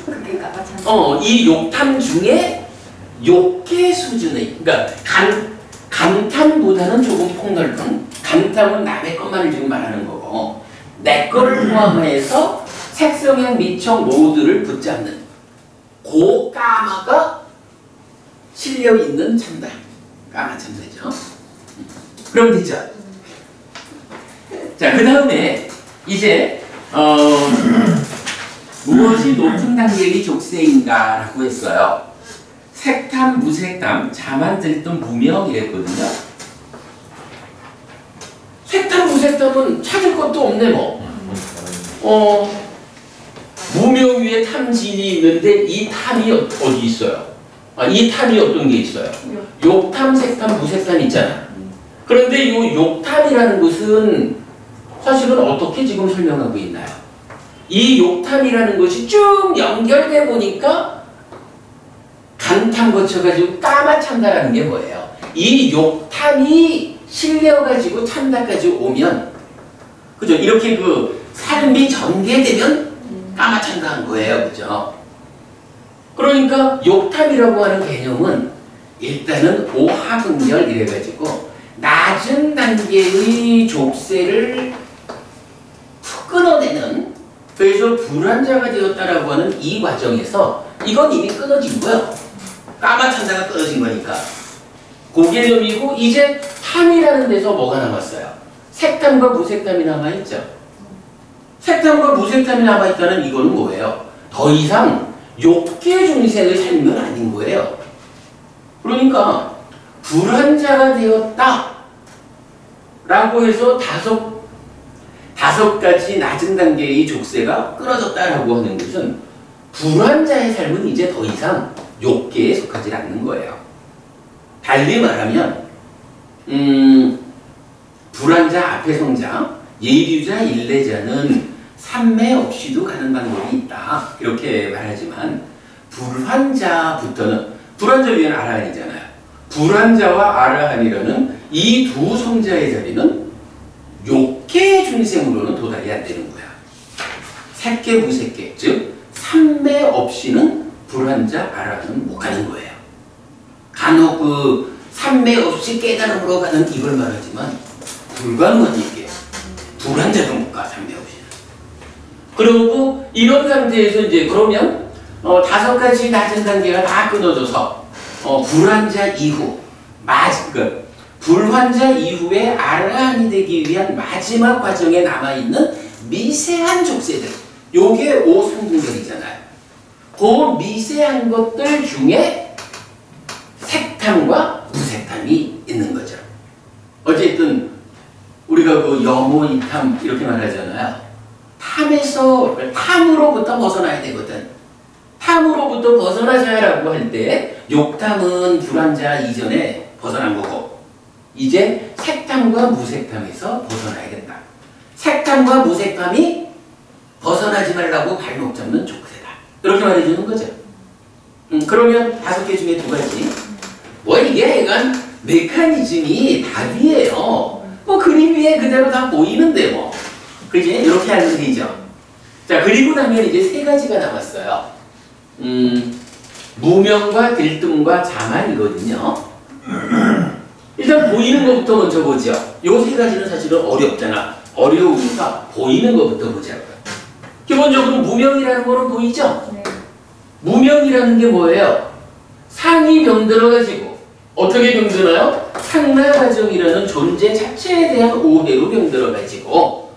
그게 까마찬다. 이 욕탐 중에 욕계 수준의, 그러니까 감탐보다는 조금 폭넓은, 감탐은 남의 것만을 지금 말하는 거고, 내 거를 포함해서 색성향 미청 모두를 붙잡는 고 까마가 실려 있는 참다. 까마참다죠. 그럼 됐죠. 자, 그 다음에 이제 무엇이 높은 단계의 족쇄인가라고 했어요. 색탐, 무색탐, 자만 들뜬 무명이랬거든요. 색탐, 무색탐은 찾을 것도 없네 뭐. 무명 위에 탐진이 있는데 이 탐이 어디 있어요? 이 탐이 어떤 게 있어요? 욕탐, 색탐, 무색탐 있잖아. 그런데 이 욕탐이라는 것은 사실은 어떻게 지금 설명하고 있나요? 이 욕탐이라는 것이 쭉 연결돼 보니까 간탐 거쳐가지고 까마찬다라는 게 뭐예요? 이 욕탐이 실려가지고 찬다까지 오면, 그죠? 이렇게 그 삶이 전개되면 까마찬다한 거예요, 그죠? 그러니까 욕탐이라고 하는 개념은 일단은 오하분결 이래가지고 낮은 단계의 족쇄를 푹 끊어내는, 그래서 불안자가 되었다라고 하는 이 과정에서 이건 이미 끊어진 거예요. 까마찬다가 끊어진 거니까. 그 개념이고, 이제 탐이라는 데서 뭐가 남았어요? 색탐과 무색탐이 남아있죠. 색탐과 무색탐이 남아있다는 이거는 뭐예요? 더 이상 욕계 중생의 삶은 아닌 거예요. 그러니까 불안자가 되었다 라고 해서 다섯 가지 낮은 단계의 족쇄가 끊어졌다라고 하는 것은 불안자의 삶은 이제 더 이상 욕계에 속하지 않는 거예요. 달리 말하면 불안자, 앞에 성자, 예류자, 일례자는 삼매 없이도 가는 방법이 있다 이렇게 말하지만, 불환자부터는, 불환자 위에는 아라한이잖아요. 불환자와 아라한이라는 이 두 성자의 자리는 욕계 중생으로는 도달이 안 되는 거야. 색계, 무색계, 즉 삼매 없이는 불환자, 아라한은 못 가는 거예요. 간혹 그 삼매 없이 깨달음으로 가는 이걸 말하지만 불가능한 얘기예요. 불환자도 못 가, 삼매 없이는. 그리고 이런 상태에서 이제 그러면 5가지 낮은 단계가 다 끊어져서 불환자 이후 그러니까 불환자 이후에 아라한이 되기 위한 마지막 과정에 남아있는 미세한 족쇄들, 요게 5성분결이잖아요. 그 미세한 것들 중에 색탐과 무색탐이 있는 거죠. 어쨌든 우리가 그 염오이탐 이렇게 말하잖아요. 탐으로부터 벗어나야 되거든. 탐으로부터 벗어나자라고 할 때 욕탐은 불환자 이전에 벗어난 거고, 이제 색탐과 무색탐에서 벗어나야 된다. 색탐과 무색탐이 벗어나지 말라고 발목 잡는 족쇄다. 이렇게 말해주는 거죠. 그러면 5개 중에 2가지. 뭐 이게 약간 메커니즘이 답이에요. 뭐 그림 위에 그대로 다 보이는데 뭐. 그지? 이렇게 알면 되죠. 자, 그리고 나면 이제 3가지가 남았어요. 무명과 들뜸과 자만이거든요. 일단 보이는 것부터 먼저 보죠. 요 3가지는 사실은 어렵잖아. 어려우니까 보이는 것부터 보자고요. 기본적으로 무명이라는 거는 보이죠? 네. 무명이라는 게 뭐예요? 상이 병들어가지고 어떻게 병드나요? 상나가정이라는 존재 자체에 대한 오해로 병들어가지고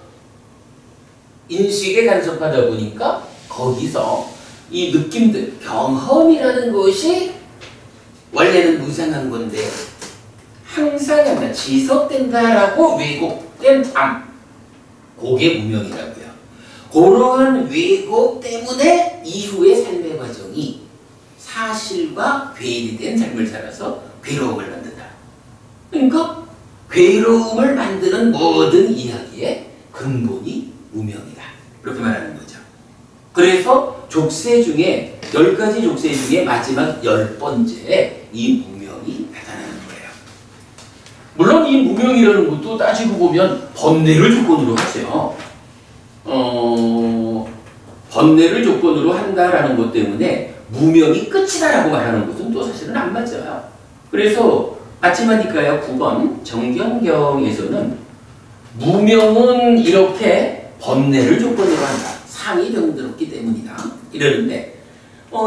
인식에 간섭하다 보니까 거기서 이 느낌들, 경험이라는 것이 원래는 무상한 건데 항상 지속된다라고 왜곡된 밤, 그게 무명이라고요. 그러한 왜곡 때문에 이후의 삶의 과정이 사실과 괴리된 삶을 살아서 괴로움을 만든다. 그러니까 괴로움을 만드는 모든 이야기의 근본이 무명이다. 이렇게 말하는 거죠. 그래서 족쇄 중에 10가지 족쇄 중에 마지막 10번째에 이 무명이 나타나는 거예요. 물론 이 무명이라는 것도 따지고 보면 번뇌를 조건으로 하죠. 번뇌를 조건으로 한다라는 것 때문에 무명이 끝이다라고 말하는 것은 또 사실은 안 맞아요. 그래서 마지막이니까요. 9번 정경경에서는 무명은 이렇게 번뇌를 조건으로 한다. 상이 병들었기 때문이다. 이러는데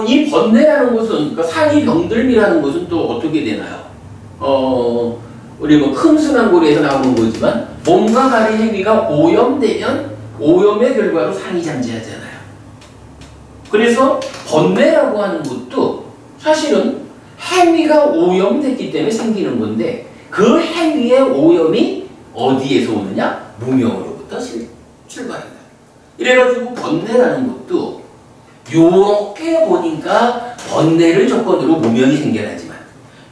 이 번뇌라는 것은, 그러니까 상이 병들미라는 것은 또 어떻게 되나요? 우리 뭐 큼승한고리에서 나오는 거지만 몸과 말의 행위가 오염되면 오염의 결과로 상이 잠재하잖아요. 그래서 번뇌라고 하는 것도 사실은 행위가 오염됐기 때문에 생기는 건데 그 행위의 오염이 어디에서 오느냐? 무명으로부터 출발한다. 이래가지고 번뇌라는 것도 요렇게 보니까 번뇌를 조건으로 무명이 생겨나지만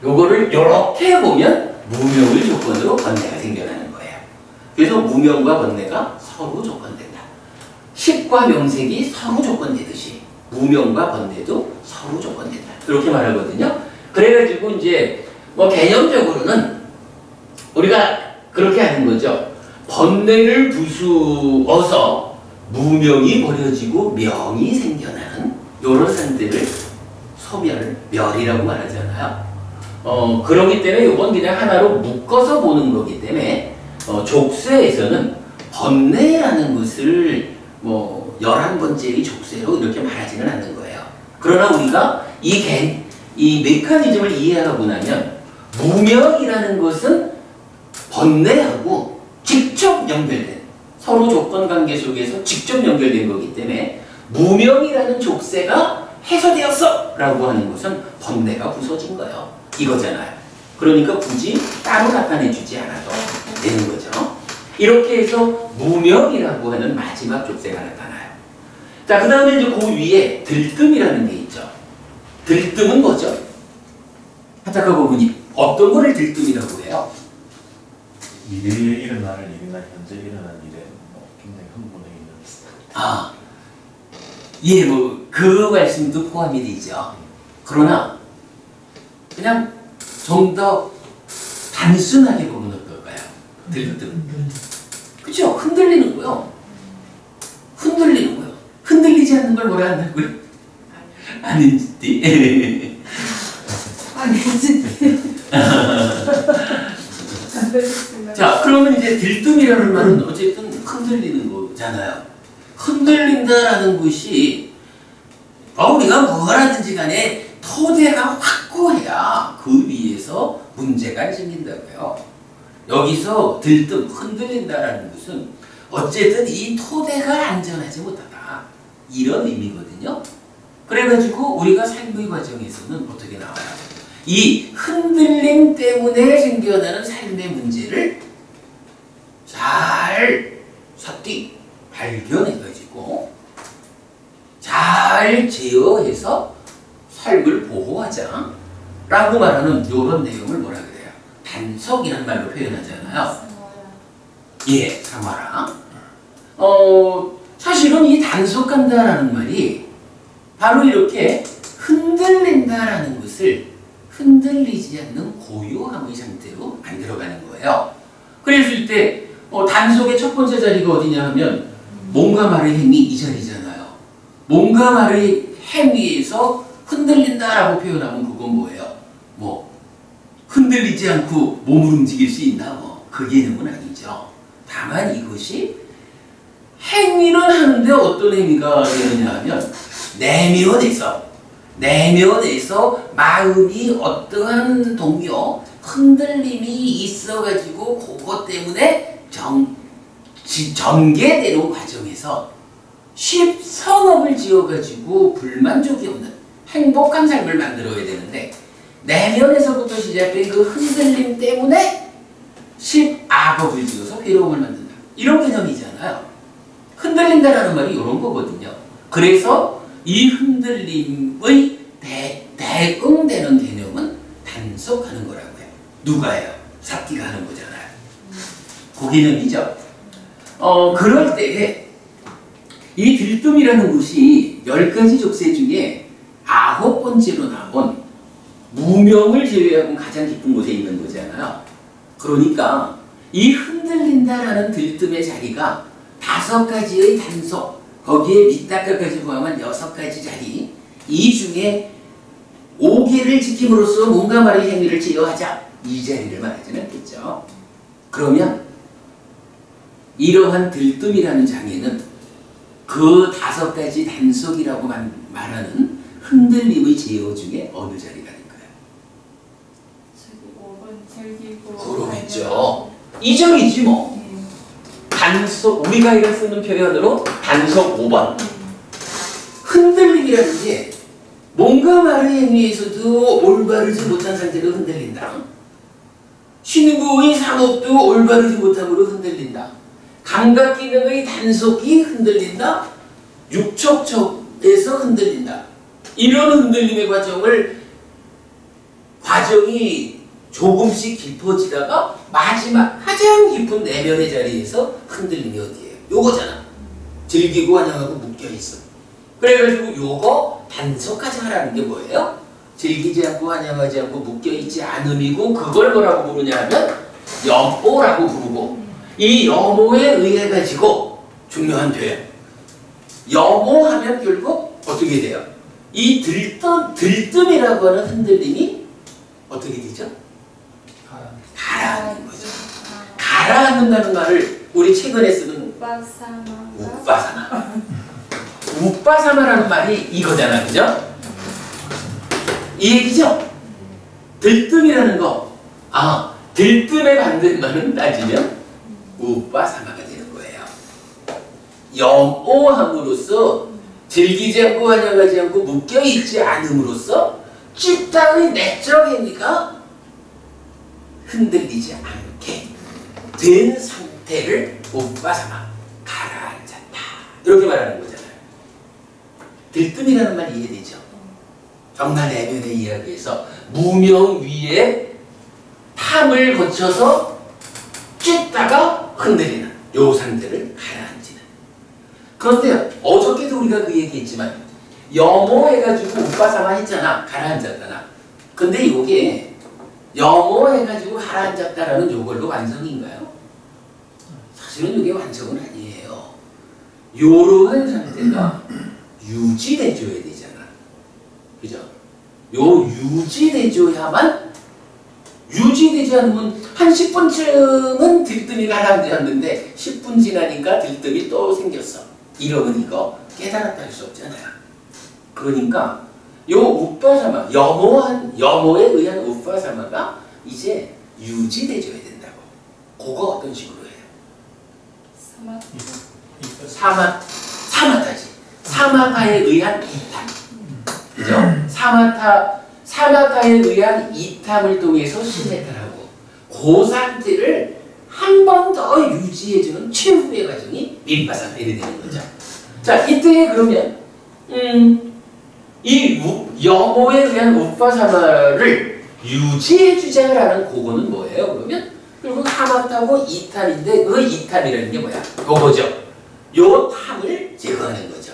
요거를 요렇게 보면 무명을 조건으로 번뇌가 생겨나는 거예요. 그래서 무명과 번뇌가 서로 조건된다. 식과 명색이 서로 조건되듯이 무명과 번뇌도 서로 조건된다. 그렇게 말하거든요. 그래가지고 이제 뭐 개념적으로는 우리가 그렇게 하는 거죠. 번뇌를 부수어서 무명이 버려지고 명이 생겨나는 이런 상태를 소멸, 멸이라고 말하잖아요. 그러기 때문에 이건 그냥 하나로 묶어서 보는 거기 때문에 족쇄에서는 번뇌라는 것을 뭐 11번째의 족쇄로 이렇게 말하지는 않는 거예요. 그러나 우리가 이 메커니즘을 이해하고 나면 무명이라는 것은 번뇌하고 직접 연결된, 서로 조건관계 속에서 직접 연결된 거기 때문에 무명이라는 족쇄가 해소되었어! 라고 하는 것은 번뇌가 부서진 거예요. 이거잖아요. 그러니까 굳이 따로 나타내주지 않아도 되는 거죠. 이렇게 해서 무명이라고 하는 마지막 족쇄가 나타나요. 자, 그 다음에 이제 그 위에 들뜸이라는 게 있죠. 들뜸은 뭐죠? 하다가 보니 어떤 거를 들뜸이라고 해요? 미래에 일어날 일이나 현재 일어날 일에 굉장히 흥분해 있는. 예, 뭐 그 말씀도 포함이 되죠. 그러나 그냥 좀 더 단순하게 보면 어떨까요? 들뜸. 그죠? 흔들리는 거요. 흔들리는 거요. 흔들리지 않는 걸 뭐라 한다고요? 아닌지. 자, 그러면 이제 들뜸이라는 말은 어쨌든 흔들리는 거잖아요. 흔들린다라는 것이 우리가 뭐라든지 간에 토대가 확고해야 그 위에서 문제가 안 생긴다고요. 여기서 들뜸, 흔들린다라는 것은 어쨌든 이 토대가 안전하지 못하다. 이런 의미거든요. 그래가지고 우리가 삶의 과정에서는 어떻게 나와요? 이 흔들림 때문에 생겨나는 삶의 문제를 잘 발견해가지고 잘 제어해서 삶을 보호하자 라고 말하는 이런 내용을 뭐라 그래요? 단속이라는 말로 표현하잖아요. 예, 삼아라. 사실은 이 단속한다라는 말이 바로 이렇게 흔들린다라는 것을 흔들리지 않는 고요함의 상태로 만들어가는 거예요. 그랬을 때 단속의 첫 번째 자리가 어디냐 하면 몸과 말의 행위 이 자리잖아요. 몸과 말의 행위에서 흔들린다라고 표현하면 그건 뭐예요? 뭐 흔들리지 않고 몸을 움직일 수 있나? 뭐 그 개념은 아니죠. 다만 이것이 행위는 하는데 어떤 행위가 되느냐 하면 내면에서 마음이 어떠한 동요, 흔들림이 있어가지고 그것 때문에 전개되는 과정에서 십선업을 지어가지고 불만족이 없는 행복한 삶을 만들어야 되는데 내면에서부터 시작된 그 흔들림 때문에 십악업을 지어서 괴로움을 만든다. 이런 개념이잖아요. 흔들린다라는 말이 이런 거거든요. 그래서 이 흔들림의 대응되는 개념은 단속하는 거라고 해요. 누가 해요? 사띠가 하는 거잖아요. 그 개념이죠. 그럴 때에 이 들뜸이라는 것이 10가지 족쇄 중에 9번째로 나온 무명을 제외하고 가장 깊은 곳에 있는 거잖아요. 그러니까 이 흔들린다라는 들뜸의 자리가 5가지의 단속, 거기에 밑닦아까지 포함한 6가지 자리, 이 중에 5개를 지킴으로써 뭔가 말의 행위를 제어하자, 이 자리를 말하지는 않겠죠. 그러면 이러한 들뜸이라는 장애는 그 5가지 단속이라고 말하는 흔들림의 제어 중에 어느 자리가 될까요? 그러겠죠. 이 자리지 뭐. 단속, 우리가 이걸 쓰는 표현으로 단속 5번. 흔들림이라는 게 뭔가 말의 행위에서도 올바르지 못한 상태로 흔들린다. 신구의 상업도 올바르지 못함으로 흔들린다. 감각 기능의 단속이 흔들린다. 육척척에서 흔들린다. 이런 흔들림의 과정이 조금씩 깊어지다가 마지막 가장 깊은 내면의 자리에서 흔들림이 어디예요? 요거잖아. 즐기고 환영하고 묶여있어. 그래가지고 요거 단속하지 하라는 게 뭐예요? 즐기지 않고 환영하지 않고 묶여있지 않음이고, 그걸 뭐라고 부르냐 하면 염보라고 부르고, 이 염호에 의해 가지고 중요한 표현. 염호하면 결국 어떻게 돼요? 이 들뜸이라고 하는 흔들림이 어떻게 되죠? 가라앉는 거죠. 가라앉는다는 말을 우리 최근에 쓰는 우빠사마. 우빠사마라는 말이 이거잖아, 그죠? 이 얘기죠? 들뜸이라는 거. 들뜸의 반대말은 따지면 우빠사마가 되는 거예요. 염오함으로써 즐기지 않고 환영하지 않고 묶여있지 않음으로써 집단의 내적 행위가 흔들리지 않게 된 상태를 우빠사마, 가라앉았다, 이렇게 말하는 거잖아요. 들뜸이라는 말 이해되죠? 정말 내면의 이야기에서 무명 위에 탐을 거쳐서 찢다가 흔들리는 요 상태를 가라앉히는. 그런데 어저께도 우리가 그 얘기했지만 염호해가지고 우빠사마 했잖아. 가라앉았다나. 근데 이게 염호해가지고 가라앉았다라는 요걸로 완성인가요? 사실은 이게 완성은 아니에요. 요러한 상태가 유지돼줘야 되잖아. 그죠? 요 유지돼줘야만, 유지되지 않으면 한 10분쯤은 들뜸이 가라앉았는데 10분 지나니까 들뜸이 또 생겼어. 이러면 이거 깨달았다 할 수 없잖아요. 그러니까 요 우빠사마, 염호에 의한 우빠사마가 이제 유지돼줘야 된다고. 그거 어떤 식으로 해요? 사마타지. 사마타에 의한 이탐. 그죠? 사마타에 의한 이탐을 통해서 시메타라고. 그 상태를 한 번 더 유지해주는 최후의 과정이 빈바사마가 되는 거죠. 자, 이때 그러면 이 염호에 의한 우빠사마를 유지해주자라는 그거는 뭐예요? 그러면 결국 사마타고 이탐인데, 그 이탐이라는 게 뭐야? 그거죠. 요 탐을 제거하는 거죠.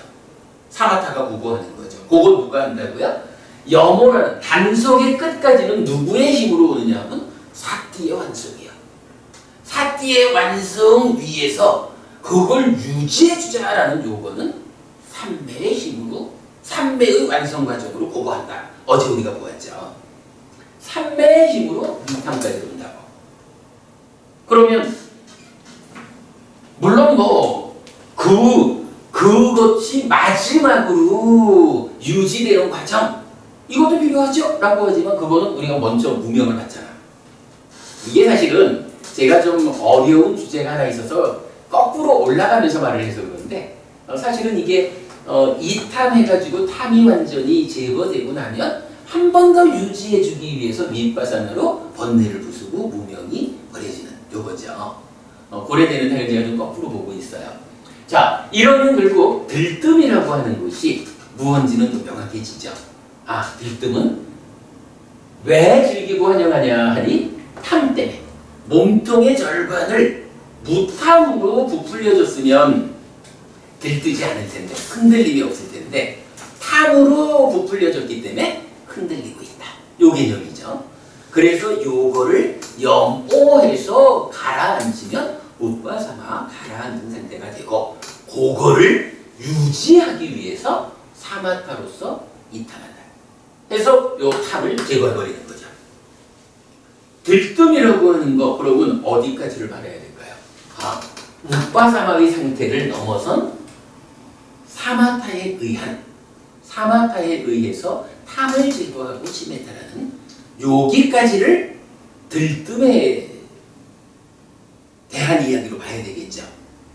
사마타가 구고하는 거죠. 그거 누가 한다고요? 염호라는 단속의 끝까지는 누구의 힘으로 오느냐 하면 사띠의 완성이야. 사띠의 완성 위에서 그걸 유지해주자라는 요거는 삼매의 힘으로, 삼매의 완성 과정으로 그거 한다. 어제 우리가 보았죠. 삼매의 힘으로 이탐까지 온다고. 그러면 물론 그것이 마지막으로 유지되는 과정, 이것도 필요하죠? 라고 하지만 그거는 우리가 먼저 무명을 받잖아. 이게 사실은 제가 좀 어려운 주제가 하나 있어서 거꾸로 올라가면서 말을 해서 그런데 사실은 이게 이탐해가지고 탐이 완전히 제거되고 나면 한 번 더 유지해주기 위해서 밑바산으로 번뇌를 부수고 무명이 버려지는 요거죠. 고려되는 달 제가 좀 거꾸로 보고 있어요. 자, 이러면 결국 들뜸이라고 하는 것이 무언지는 또 명확해지죠. 아, 들뜸은 왜 즐기고 환영하냐 하니 탐 때문에 몸통의 절반을 무탐으로 부풀려줬으면 들뜨지 않을 텐데, 흔들림이 없을 텐데 탐으로 부풀려졌기 때문에 흔들리고 있다. 요 개념이죠. 그래서 요거를 염오해서 가라앉히면 웃바사마 가라앉은 상태가 되고, 그거를 유지하기 위해서 사마타로서 이탐한다. 해서 요 탐을 제거해버리는 거죠. 들뜸이라고 하는 거, 그러면 어디까지를 말해야 될까요? 아, 웃바사마의 상태를 넘어선 사마타에 의해서 탐을 제거하고 시메타라는 여기까지를 들뜸에 대한 이야기로 봐야 되겠죠.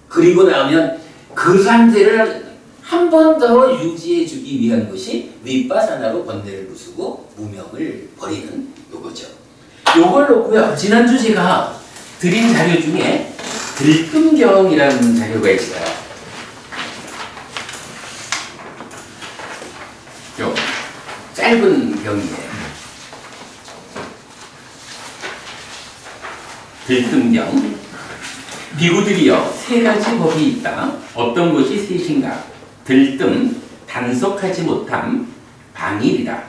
그리고 나면 그 상태를 한 번 더 유지해주기 위한 것이 윗바사나로 번뇌를 부수고 무명을 버리는 요거죠. 요걸 놓고요, 지난주 제가 드린 자료 중에 들뜸경이라는 자료가 있어요. 요 짧은 경이에요. 들뜸경. 비구들이여, 세 가지 법이 있다. 어떤 것이 셋인가? 들뜸, 단속하지 못함, 방일이다.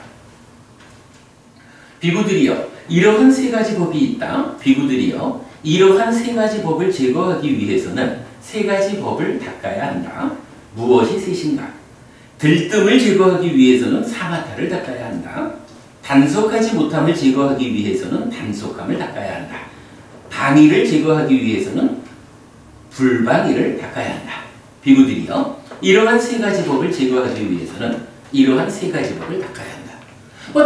비구들이여, 이러한 세 가지 법이 있다. 비구들이여, 이러한 세 가지 법을 제거하기 위해서는 세 가지 법을 닦아야 한다. 무엇이 셋인가? 들뜸을 제거하기 위해서는 사마타를 닦아야 한다. 단속하지 못함을 제거하기 위해서는 단속함을 닦아야 한다. 방위를 제거하기 위해서는 불방위를 닦아야 한다. 비구들이여, 이러한 세 가지 법을 제거하기 위해서는 이러한 세 가지 법을 닦아야 한다.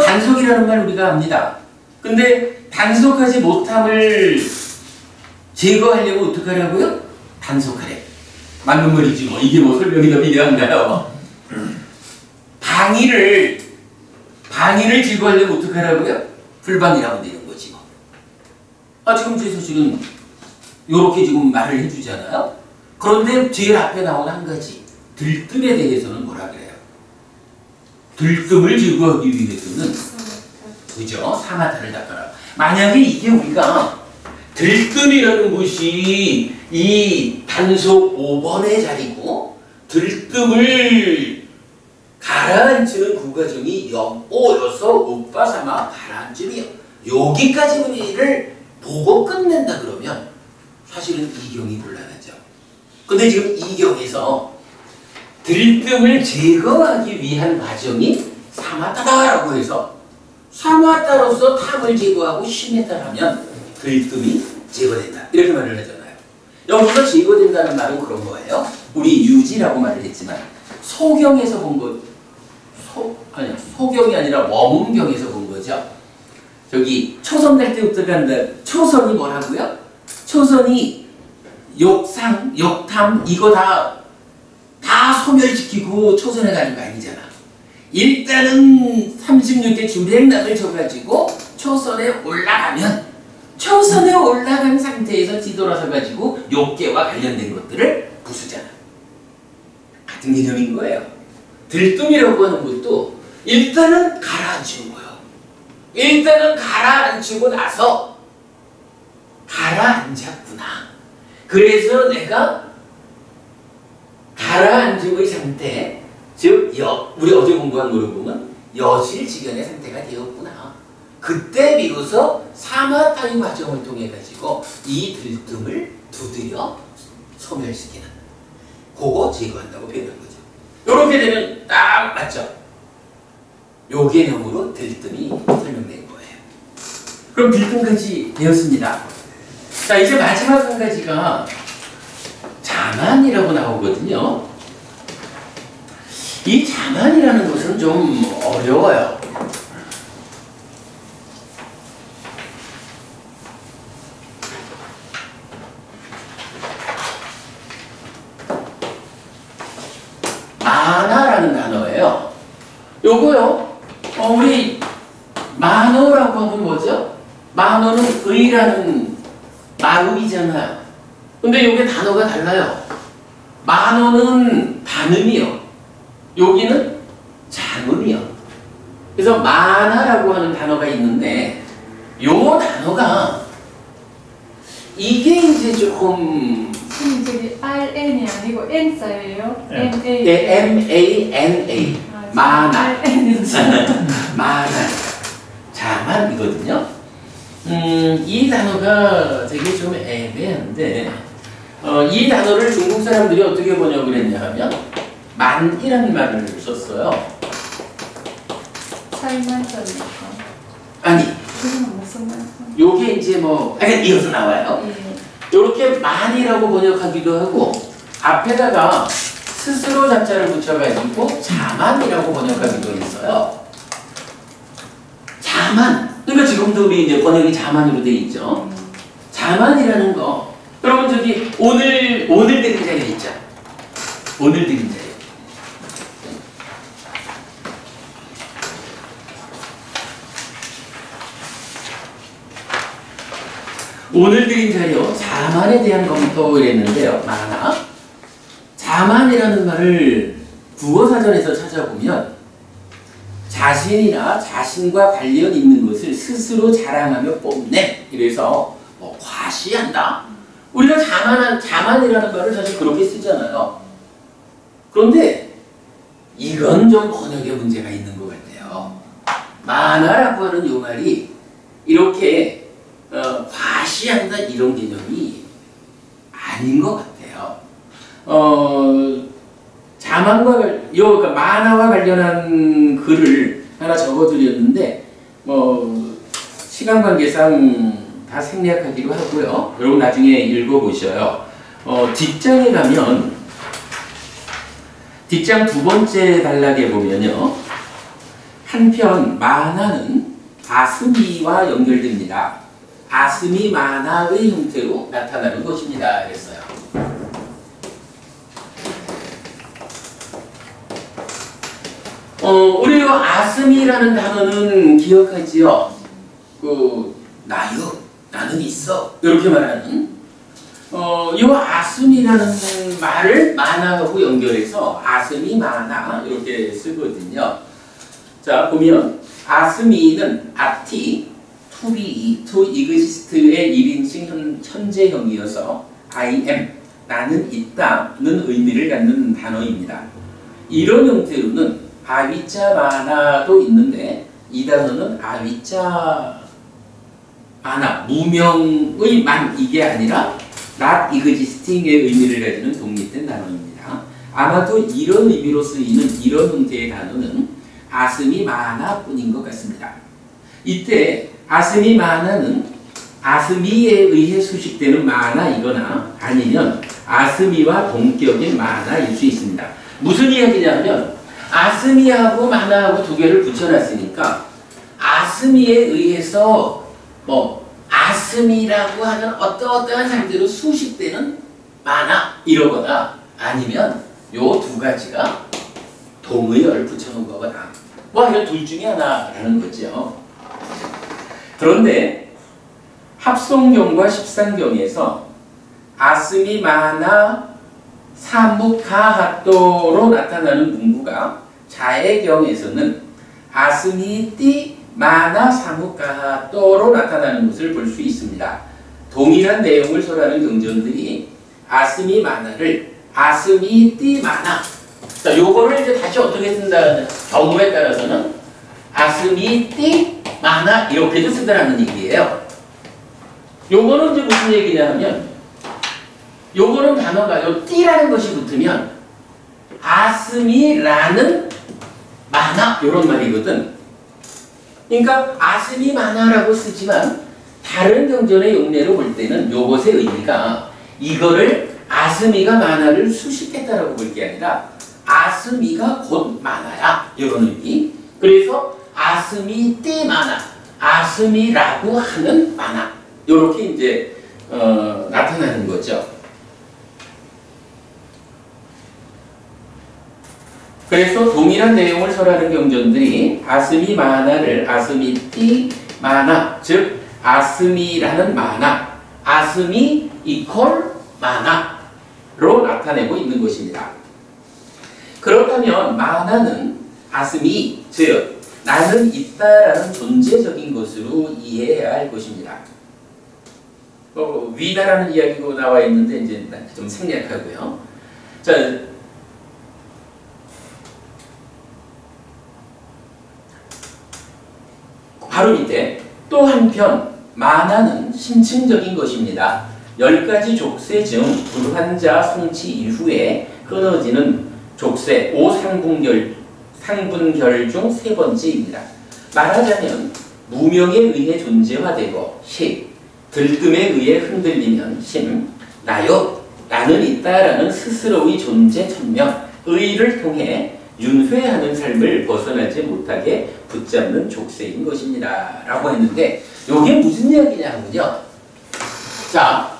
단속이라는 말 우리가 압니다. 근데 단속하지 못함을 제거하려면 어떻게 하라고요? 단속하래. 맞는 말이지 뭐. 이게 뭐 설명이 더 필요한가요? 방위를 제거하려면 어떻게 하라고요? 불방위라면 되는 거지 뭐. 지금 저에서 지금 요렇게 지금 말을 해주잖아요. 그런데 제일 앞에 나오는 한 가지, 들뜸에 대해서는 뭐라 그래요? 들뜸을 제거하기 위해서는, 그죠? 사마타를 닦아라. 만약에 이게 우리가 들뜸이라는 것이 이 단속 5번의 자리고, 들뜸을 가라앉히는 그 과정이 염오여서 웃바사마 가라앉음이요. 여기까지 우리를 보고 끝낸다 그러면 사실은 이 경이 곤란하죠. 근데 지금 이 경에서 들뜸을 제거하기 위한 과정이 사마타다라고 해서 사마타로서 탐을 제거하고 시메타라면 들뜸이 제거된다. 이렇게 말을 하잖아요. 여기서 제거된다는 말은 그런 거예요. 우리 유지라고 말을 했지만 소경에서 본 거, 소경이 아니라 원문경에서 본 거죠. 저기 초선 갈 때부터 간다. 초선이 뭐라고요? 초선이 욕상, 욕탐 이거 다 소멸시키고 초선에 가는 거 아니잖아. 일단은 36개 주백락을 줘가지고 초선에 올라가면 초선에 올라간 상태에서 뒤돌아서 가지고 욕계와 관련된 것들을 부수잖아. 같은 개념인 거예요. 들뜸이라고 하는 것도 일단은 가라앉히는 거예요. 일단은 가라앉히고 나서 가라앉았구나. 그래서 내가 가라앉음의 상태, 즉 우리 어제 공부한 거를 보면 여실지견의 상태가 되었구나. 그때 비로소 사마타의 과정을 통해 가지고 이 들뜸을 두드려 소멸시키는, 그거 제거한다고 표현한 거죠. 이렇게 되면 딱 맞죠? 요 개념으로 들뜸이 설명된 거예요. 그럼 들뜸까지 되었습니다. 자, 이제 마지막 한 가지가 자만이라고 나오거든요. 이 자만이라는 것은 좀 어려워요. 요거요. 우리 만어라고 하면 뭐죠? 만어는 의라는 마음이잖아요. 근데 요게 단어가 달라요. 만어는 단음이요. 여기는 장음이요. 그래서 만화라고 하는 단어가 있는데 요 단어가 이게 이제 조금 선생님 저기 RN이 아니고 N자예요? 네. MA. 네, MANA 만화 RN인지. 만화 자만이거든요. 이 단어가 되게 좀 애매한데 이 단어를 중국 사람들이 어떻게 번역을 했냐 하면 만이라는 말을 썼어요. 살만점이니까. 아니 그건 무슨 말씀? 요게 이제 뭐 이어서 나와요. 예. 요렇게 만이라고 번역하기도 하고 앞에다가 스스로 자자를 붙여가지고 자만이라고 번역하기도 했어요. 자만. 그러니까 지금도 우리 이제 번역이 자만으로 돼 있죠. 자만이라는 거. 그러면 저기 오늘 드린 자리에 있죠. 오늘 드린 자리. 오늘 드린 자리요. 자만에 대한 검토를 했는데요. 만화. 자만이라는 말을 국어사전에서 찾아보면 자신이나 자신과 관련 있는 것을 스스로 자랑하며 뽐내. 이래서 뭐 과시한다. 우리가 자만이라는 말을 사실 그렇게 쓰잖아요. 그런데 이건 좀 번역에 문제가 있는 것 같아요. 만화라고 하는 요 말이 이렇게 과시한다 이런 개념이 아닌 것 같아요. 그러니까 만화와 관련한 글을 하나 적어드렸는데 시간 관계상 다 생략하기로 하고요. 여러분 나중에 읽어보셔요. 뒷장에 가면 뒷장 두 번째 단락에 보면요. 한편 만화는 아스미와 연결됩니다. 아스미 만화의 형태로 나타나는 것입니다. 그랬어요. 우리 아스미라는 단어는 기억하지요? 나요, 나는 있어. 이렇게 말하는. 이 아스미라는 말을 만화하고 연결해서 아스미 만화 이렇게 쓰거든요. 자, 보면 아스미는 아티 to be, to exist의 1인칭 현재형이어서 I am, 나는 있다는 의미를 갖는 단어입니다. 이런 형태로는 아위자 만화도 있는데 이 단어는 아위자 만화, 무명의 만 이게 아니라 not existing의 의미를 가지는 독립된 단어입니다. 아마도 이런 의미로 쓰이는 이런 형태의 단어는 아스미 만화뿐인 것 같습니다. 이때 아스미 만화는 아스미에 의해 수식되는 만화이거나 아니면 아스미와 동격인 만화일 수 있습니다. 무슨 이야기냐면 아스미하고 만화하고 두 개를 붙여놨으니까 아스미에 의해서 아스미라고 하는 어떠한 상태로 수식되는 만화 이러거나 아니면 요 두 가지가 동의어를 붙여놓은 거거나 이건 둘 중에 하나라는 거죠. 그런데 합성경과 십상경에서 아스미 마나 사무카하토로 나타나는 문구가 자해경에서는 아스미 띠 마나 사무카하토로 나타나는 것을 볼 수 있습니다. 동일한 내용을 설하는 경전들이 아스미 마나를 아스미 띠 마나, 자, 요거를 이제 다시 어떻게 쓴다는 경우에 따라서는 아스미 띠 마나 이렇게도 쓴다는 얘기예요. 요거는 이제 무슨 얘기냐 하면 요거는 단어가 요 띠라는 것이 붙으면 아스미라는 마나 요런 말이거든. 그러니까 아스미 마나라고 쓰지만 다른 경전의 용례로 볼 때는 요것의 의미가 이거를 아스미가 마나를 수식했다라고 볼 게 아니라 아스미가 곧 마나야 이런 의미. 그래서 아스미 띠 마나, 아스미라고 하는 마나 이렇게 이제 나타나는 거죠. 그래서 동일한 내용을 설하는 경전들이 아스미 마나를 아스미 띠 마나, 즉 아스미라는 마나, 아스미 이퀄 마나로 나타내고 있는 것입니다. 그렇다면 마나는 아스미, 즉 나는 있다라는 존재적인 것으로 이해해야 할 것입니다. 위다라는 이야기가 나와 있는데 이제 좀 생략하고요. 자, 바로 밑에 또 한편 마나는 심층적인 것입니다. 10가지 족쇄 중 불환자 송치 이후에 끊어지는 족쇄 5상분결 중 세 번째입니다. 말하자면 무명에 의해 존재화되고 식, 들뜸에 의해 흔들리면 심, 나요, 나는 있다라는 스스로의 존재 천명, 의를 통해 윤회하는 삶을 벗어나지 못하게 붙잡는 족쇄인 것입니다. 라고 했는데 이게 무슨 이야기냐면요. 자,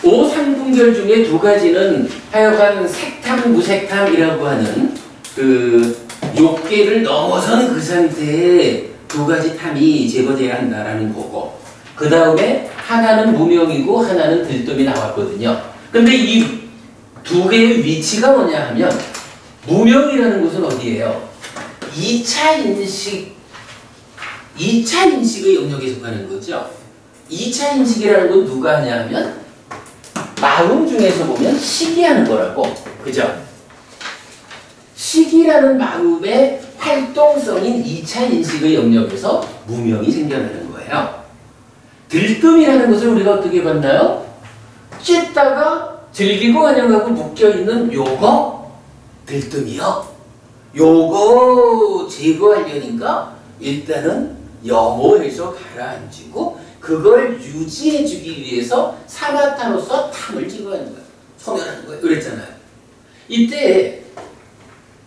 5상분결 중에 두 가지는 하여간 색탐, 무색탐이라고 하는 그 욕계를 넘어선 그 상태에 두 가지 탐이 제거돼야 한다라는 거고, 그 다음에 하나는 무명이고 하나는 들뜸이 나왔거든요. 근데 이 두 개의 위치가 뭐냐 하면 무명이라는 것은 어디예요? 2차 인식의 영역에 속하는 거죠. 2차 인식이라는 건 누가 하냐 하면 마음 중에서 보면 식이하는 거라고. 그죠? 식이라는 마음의 활동성인 2차 인식의 영역에서 무명이 생겨나는 거예요. 들뜸이라는 것을 우리가 어떻게 봤나요? 찢다가 즐기고 환영하고 묶여있는 요거 들뜸이요. 요거 제거하려니까 일단은 영호해서 가라앉히고 그걸 유지해주기 위해서 사마타로서 탐을 제거하는 거예요. 소멸하는 거예요. 그랬잖아요. 이때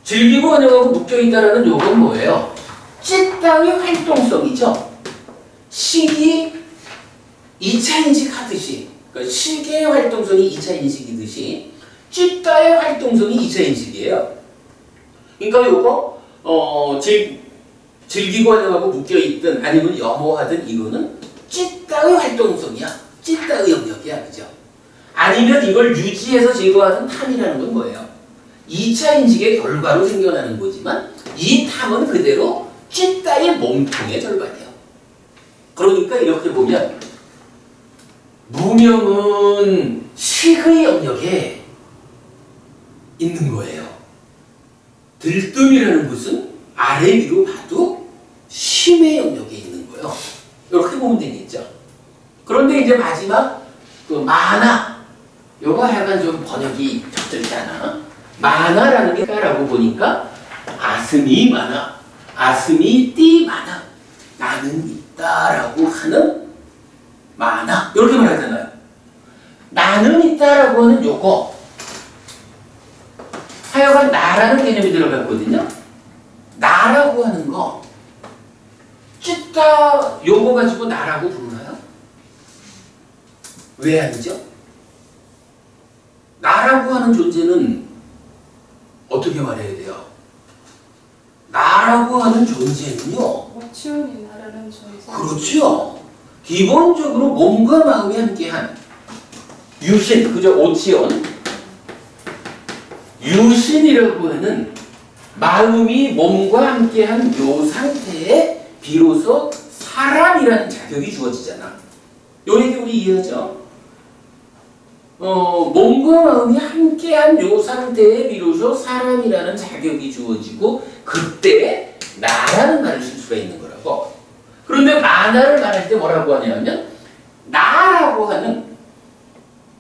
즐기고 환영하고 묶여있다라는 요건 뭐예요? 찢다의 활동성이죠. 식이 2차 인식하듯이, 그러니까 식의 활동성이 2차 인식이듯이 찢다의 활동성이 2차 인식이에요. 그러니까 요거 즐기고 환영하고 묶여있든 아니면 염호하든 이거는 찢다의 활동성이야. 찢다의 영역이야. 그죠? 아니면 이걸 유지해서 제거하는 탐이라는 건 뭐예요? 2차 인식의 결과로 생겨나는 거지만 이 탐은 그대로 찢다의 몸통의 절반이에요. 그러니까 이렇게 보면 무명은 식의 영역에 있는 거예요. 들뜸이라는 것은 아래 위로 봐도 심의 영역에 있는 거예요. 이렇게 보면 되겠죠. 그런데 이제 마지막 그 마나, 요거 약간 좀 번역이 적절치 않아. 마나라는 게 뭐라고 보니까 아스미 마나, 아스미 띠 마나, 나는 있다라고 하는 마나, 이렇게 말하잖아요. 나는 있다라고 하는 요거 하여간 나라는 개념이 들어갔거든요. 나라고 하는 거 찢다 요거 가지고 나라고 부르나요? 왜 아니죠? 나라고 하는 존재는 어떻게 말해야 돼요? 나라고 하는 존재는요. 오치원이 나라는 존재. 그렇죠. 기본적으로 몸과 마음이 함께한 유신, 그죠? 오치원. 유신이라고 하는 마음이 몸과 함께한 요 상태에 비로소 사람이라는 자격이 주어지잖아. 요 얘기 우리 이해하죠? 몸과 마음이 함께한 요 상태에 비로소 사람이라는 자격이 주어지고 그때 나라는 말을 쓸 수가 있는 거라고. 그런데 마나를 말할 때 뭐라고 하냐면 나라고 하는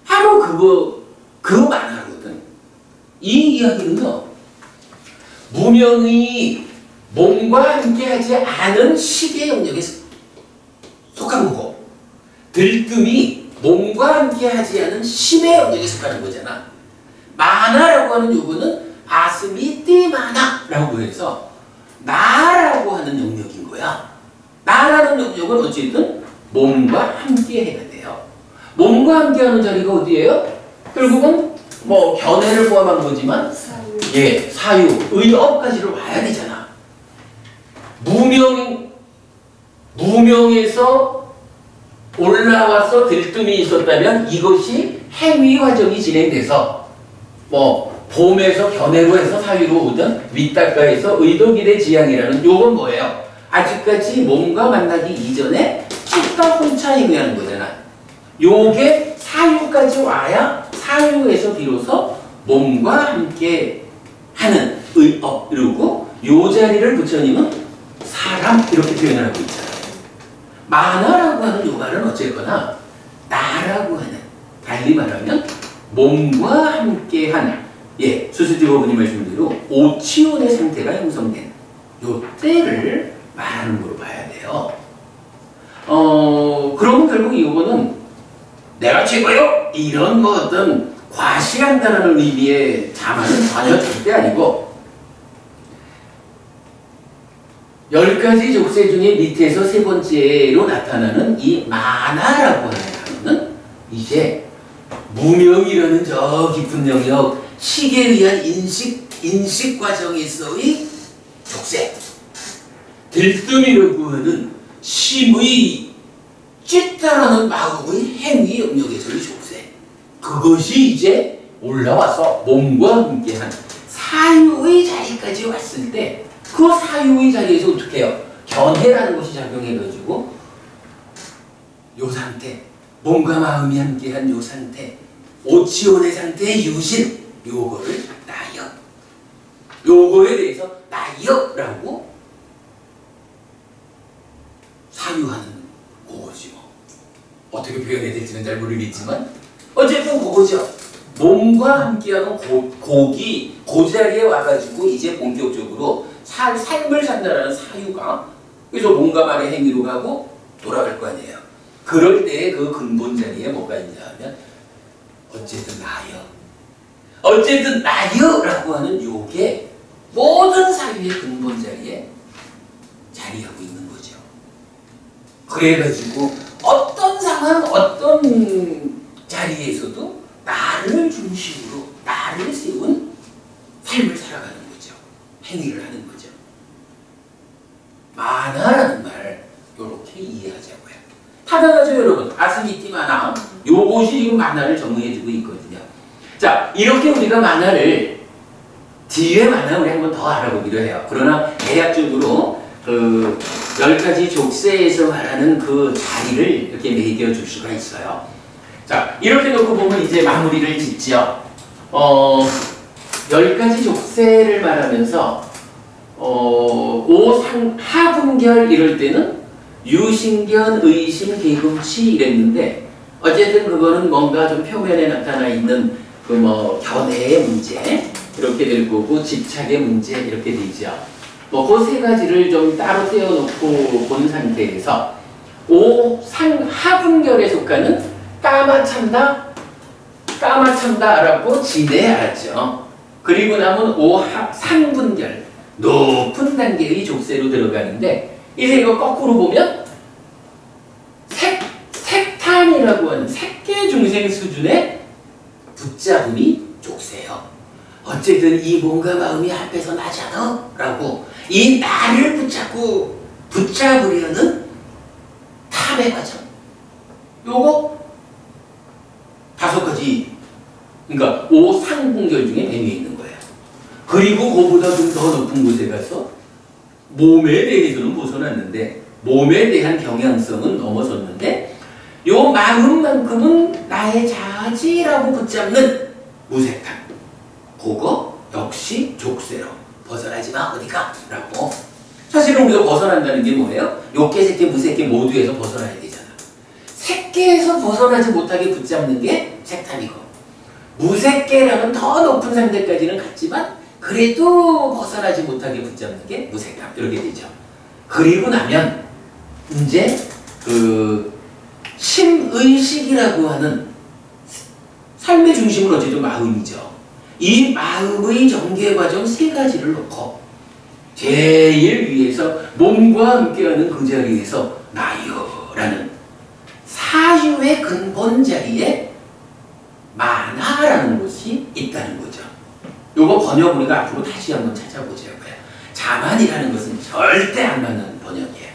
바로 그 만화거든. 이 이야기는요. 무명이 몸과 함께하지 않은 식의 영역에 속한 거고 들뜸이 몸과 함께하지 않은 심의 영역에 속하는 거잖아. 만화라고 하는 요거는 아스미 띠 만화라고 해서 나라고 하는 영역인 거야. 나라는 영역은 어쨌든 몸과 함께해야 돼요. 몸과 함께하는 자리가 어디예요? 결국은 뭐 견해를 포함한 거지만 예, 사유, 의업까지를 와야 되잖아. 무명에서 올라와서 들뜸이 있었다면 이것이 행위 과정이 진행돼서 뭐 봄에서 견해로 해서 사유로 오든 윗닦아에서 의도기대 지향이라는 요건 뭐예요? 아직까지 몸과 만나기 이전에 식과 혼차 행위하는 거잖아. 요게 사유까지 와야 사유에서 비로소 몸과 함께 하는 의업 이러고 요 자리를 부처님은 사람 이렇게 표현을 하고 있잖아요. 만화라고 하는 요 말은 어쨌거나 나라고 하는, 달리 말하면 몸과 함께한, 예, 수수지 부부님 말씀대로 오치온의 상태가 형성된 요 때를 말하는 거로 봐야 돼요. 그러면 결국 이거는 내가 최고요! 이런 뭐 어떤 과시한다는 의미의 자만은 전혀 절대 아니고 10가지 족쇄 중에 밑에서 세 번째로 나타나는 이 만화라고 하는 단어는 이제 무명이라는 저 깊은 영역, 식에 의한 인식 과정에서의 족쇄, 들뜸이라고 하는 심의 찢다라는 마음의 행위 영역에서의 족쇄, 그것이 이제 올라와서 몸과 함께한 사유의 자리까지 왔을 때 그 사유의 자리에서 어떻게 해요? 견해라는 것이 작용해가지고 요 상태, 몸과 마음이 함께한 요 상태, 오치온의 상태의 유신, 요거를 나여, 요거에 대해서 나여라고 사유하는 그거지 뭐. 어떻게 표현해야 될지는 잘 모르겠지만 어쨌든 그거죠. 몸과 함께하는 고기, 그 자리에 와가지고 이제 본격적으로 삶을 산다는 사유가, 그래서 몸과 말의 행위로 가고 돌아갈 거 아니에요. 그럴 때의 그 근본 자리에 뭐가 있냐 하면 어쨌든 나여, 어쨌든 나여라고 하는 요게 모든 사유의 근본 자리에 자리하고 있는 거죠. 그래가지고 어떤 상황, 어떤 자리에서도 나를 중심으로 나를 세운 삶을 살아가는 거죠. 행위를 하는 거죠. 만화라는 말 이렇게 이해하자고요. 타당하죠 여러분? 아스미티 만화, 요것이 지금 만화를 정의해주고 있거든요. 자, 이렇게 우리가 만화를 뒤에 만화 우리 한번 더 알아보기로 해요. 그러나 대략적으로 그 10가지 족쇄에서 말하는 그 자리를 이렇게 매겨줄 수가 있어요. 자, 이렇게 놓고 보면 이제 마무리를 짓죠. 10가지 족쇄를 말하면서 하분결 이럴 때는 유신견, 의심, 개금치 이랬는데 어쨌든 그거는 뭔가 좀 표면에 나타나 있는 그 뭐 견해의 문제 이렇게 될 거고 집착의 문제 이렇게 되죠. 뭐 그 세 가지를 좀 따로 떼어놓고 본 상태에서 하분결에 속하는 까마참다라고 지내 알았죠. 그리고 남은 상분결, 높은 단계의 족쇄로 들어가는데 이제 이거 거꾸로 보면 색탄이라고 하는 색계 중생 수준의 붙잡음이 족쇄요. 어쨌든 이 몸과 마음이 앞에서 나잖아 라고 이 나를 붙잡으려는 탐의 과정, 요거 5가지, 그러니까 5상분결 중에 맨 위에 있는 거예요. 그리고 그보다 좀 더 높은 곳에 가서 몸에 대해서는 벗어났는데 몸에 대한 경향성은 넘어섰는데 요 마음만큼은 나의 자아지라고 붙잡는 무색탐, 그거 역시 족쇄로 벗어나지 마 어디가 라고. 사실은 우리가 벗어난다는 게 뭐예요? 욕계, 색계, 무색계 모두에서 벗어나야 되잖아. 색계에서 벗어나지 못하게 붙잡는 게 색탐이고 무색계라는 더 높은 상태까지는 갔지만 그래도 벗어나지 못하게 붙잡는 게 무색탐 이렇게 되죠. 그리고 나면 이제 그 심의식이라고 하는 삶의 중심은 어쨌든 마음이죠. 이 마음의 전개 과정 3가지를 놓고 제일 위에서 몸과 함께하는 그 자리에서 나요라는 사유의 근본 자리에 만화라는 것이 있다는 거죠. 요거 번역 우리가 앞으로 다시 한번 찾아보자고요. 자만이라는 것은 절대 안 맞는 번역이에요.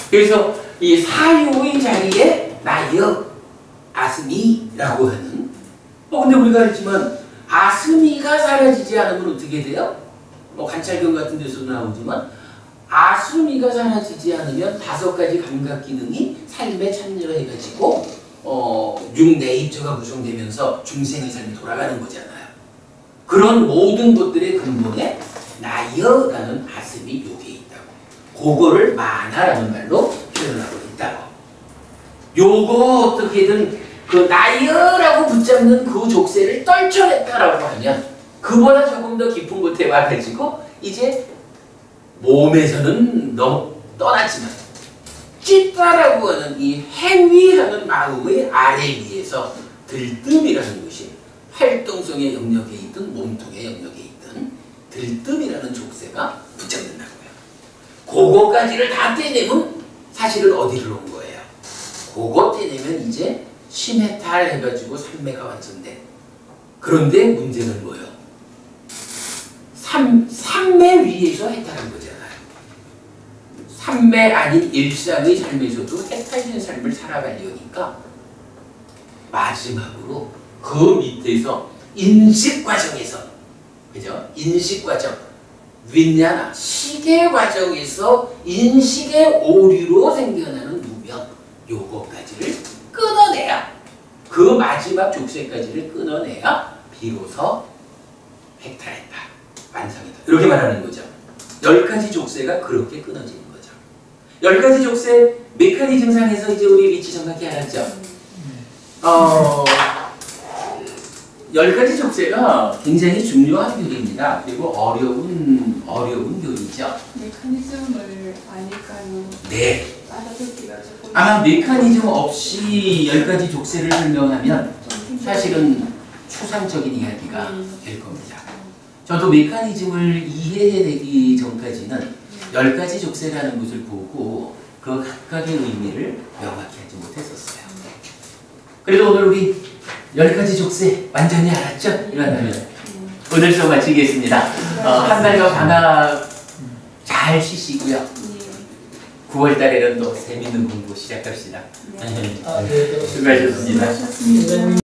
그래서 이 사유의 자리에 나여 아스미라고 하는 근데 우리가 알지만 아스미가 사라지지 않으면 어떻게 돼요? 뭐 관찰경 같은 데서도 나오지만 아스미가 사라지지 않으면 5가지 감각 기능이 삶에 참여해가지고 육내입조가 구성되면서 중생의 삶이 돌아가는 거잖아요. 그런 모든 것들의 근본에 나여라는 아스미 요게 있다고. 그거를 만화라는 말로 표현하고 있다고. 요거 어떻게든 그 나여라고 붙잡는 그 족쇄를 떨쳐냈다라고 하면 그보다 조금 더 깊은 곳에 와가지고 이제 몸에서는 떠났지만 찌따라고 하는 이 행위라는 마음의 아래 위에서 들뜸이라는 것이 활동성의 영역에 있든 몸통의 영역에 있든 들뜸이라는 족쇄가 붙잡는다고요. 그거까지를 다 떼내면 사실은 어디로 온 거예요? 그거 떼내면 이제 심해탈 해가지고 삼매가 완성돼. 그런데 문제는 뭐예요? 삼매 위에서 해탈한 거잖아요. 삼매 아닌 일상의 삶에서도 해탈된 삶을 살아가려니까 마지막으로 그 밑에서 인식 과정에서, 그죠? 인식 과정, 윈냐나 시계 과정에서 인식의 오류로 생겨나는 무명, 요거까지를 끊어내야, 그 마지막 족쇄까지를 끊어내야 비로소 해탈했다, 완성했다, 이렇게 말하는 거죠. 10가지 족쇄가 그렇게 끊어지는 거죠. 10가지 족쇄 메커니즘상에서 이제 우리 위치 정확히 알았죠. 10가지 족쇄가 굉장히 중요한 교리입니다. 그리고 어려운 교리죠. 메커니즘을 아니까요. 네. 알아듣기가 조금 아마 메커니즘 없이 10가지 족쇄를 설명하면 사실은 추상적인 이야기가 될 겁니다. 저도 메커니즘을 이해되기 전까지는 10가지 족쇄라는 것을 보고 그 각각의 의미를 명확히 하지 못했었어요. 그래도 오늘 우리 10가지 족쇄 완전히 알았죠? 이러면 오늘 수업 마치겠습니다. 한 달간 방학 잘 쉬시고요. 9월 달에는 또 재밌는 공부 시작합시다. 수고하셨습니다.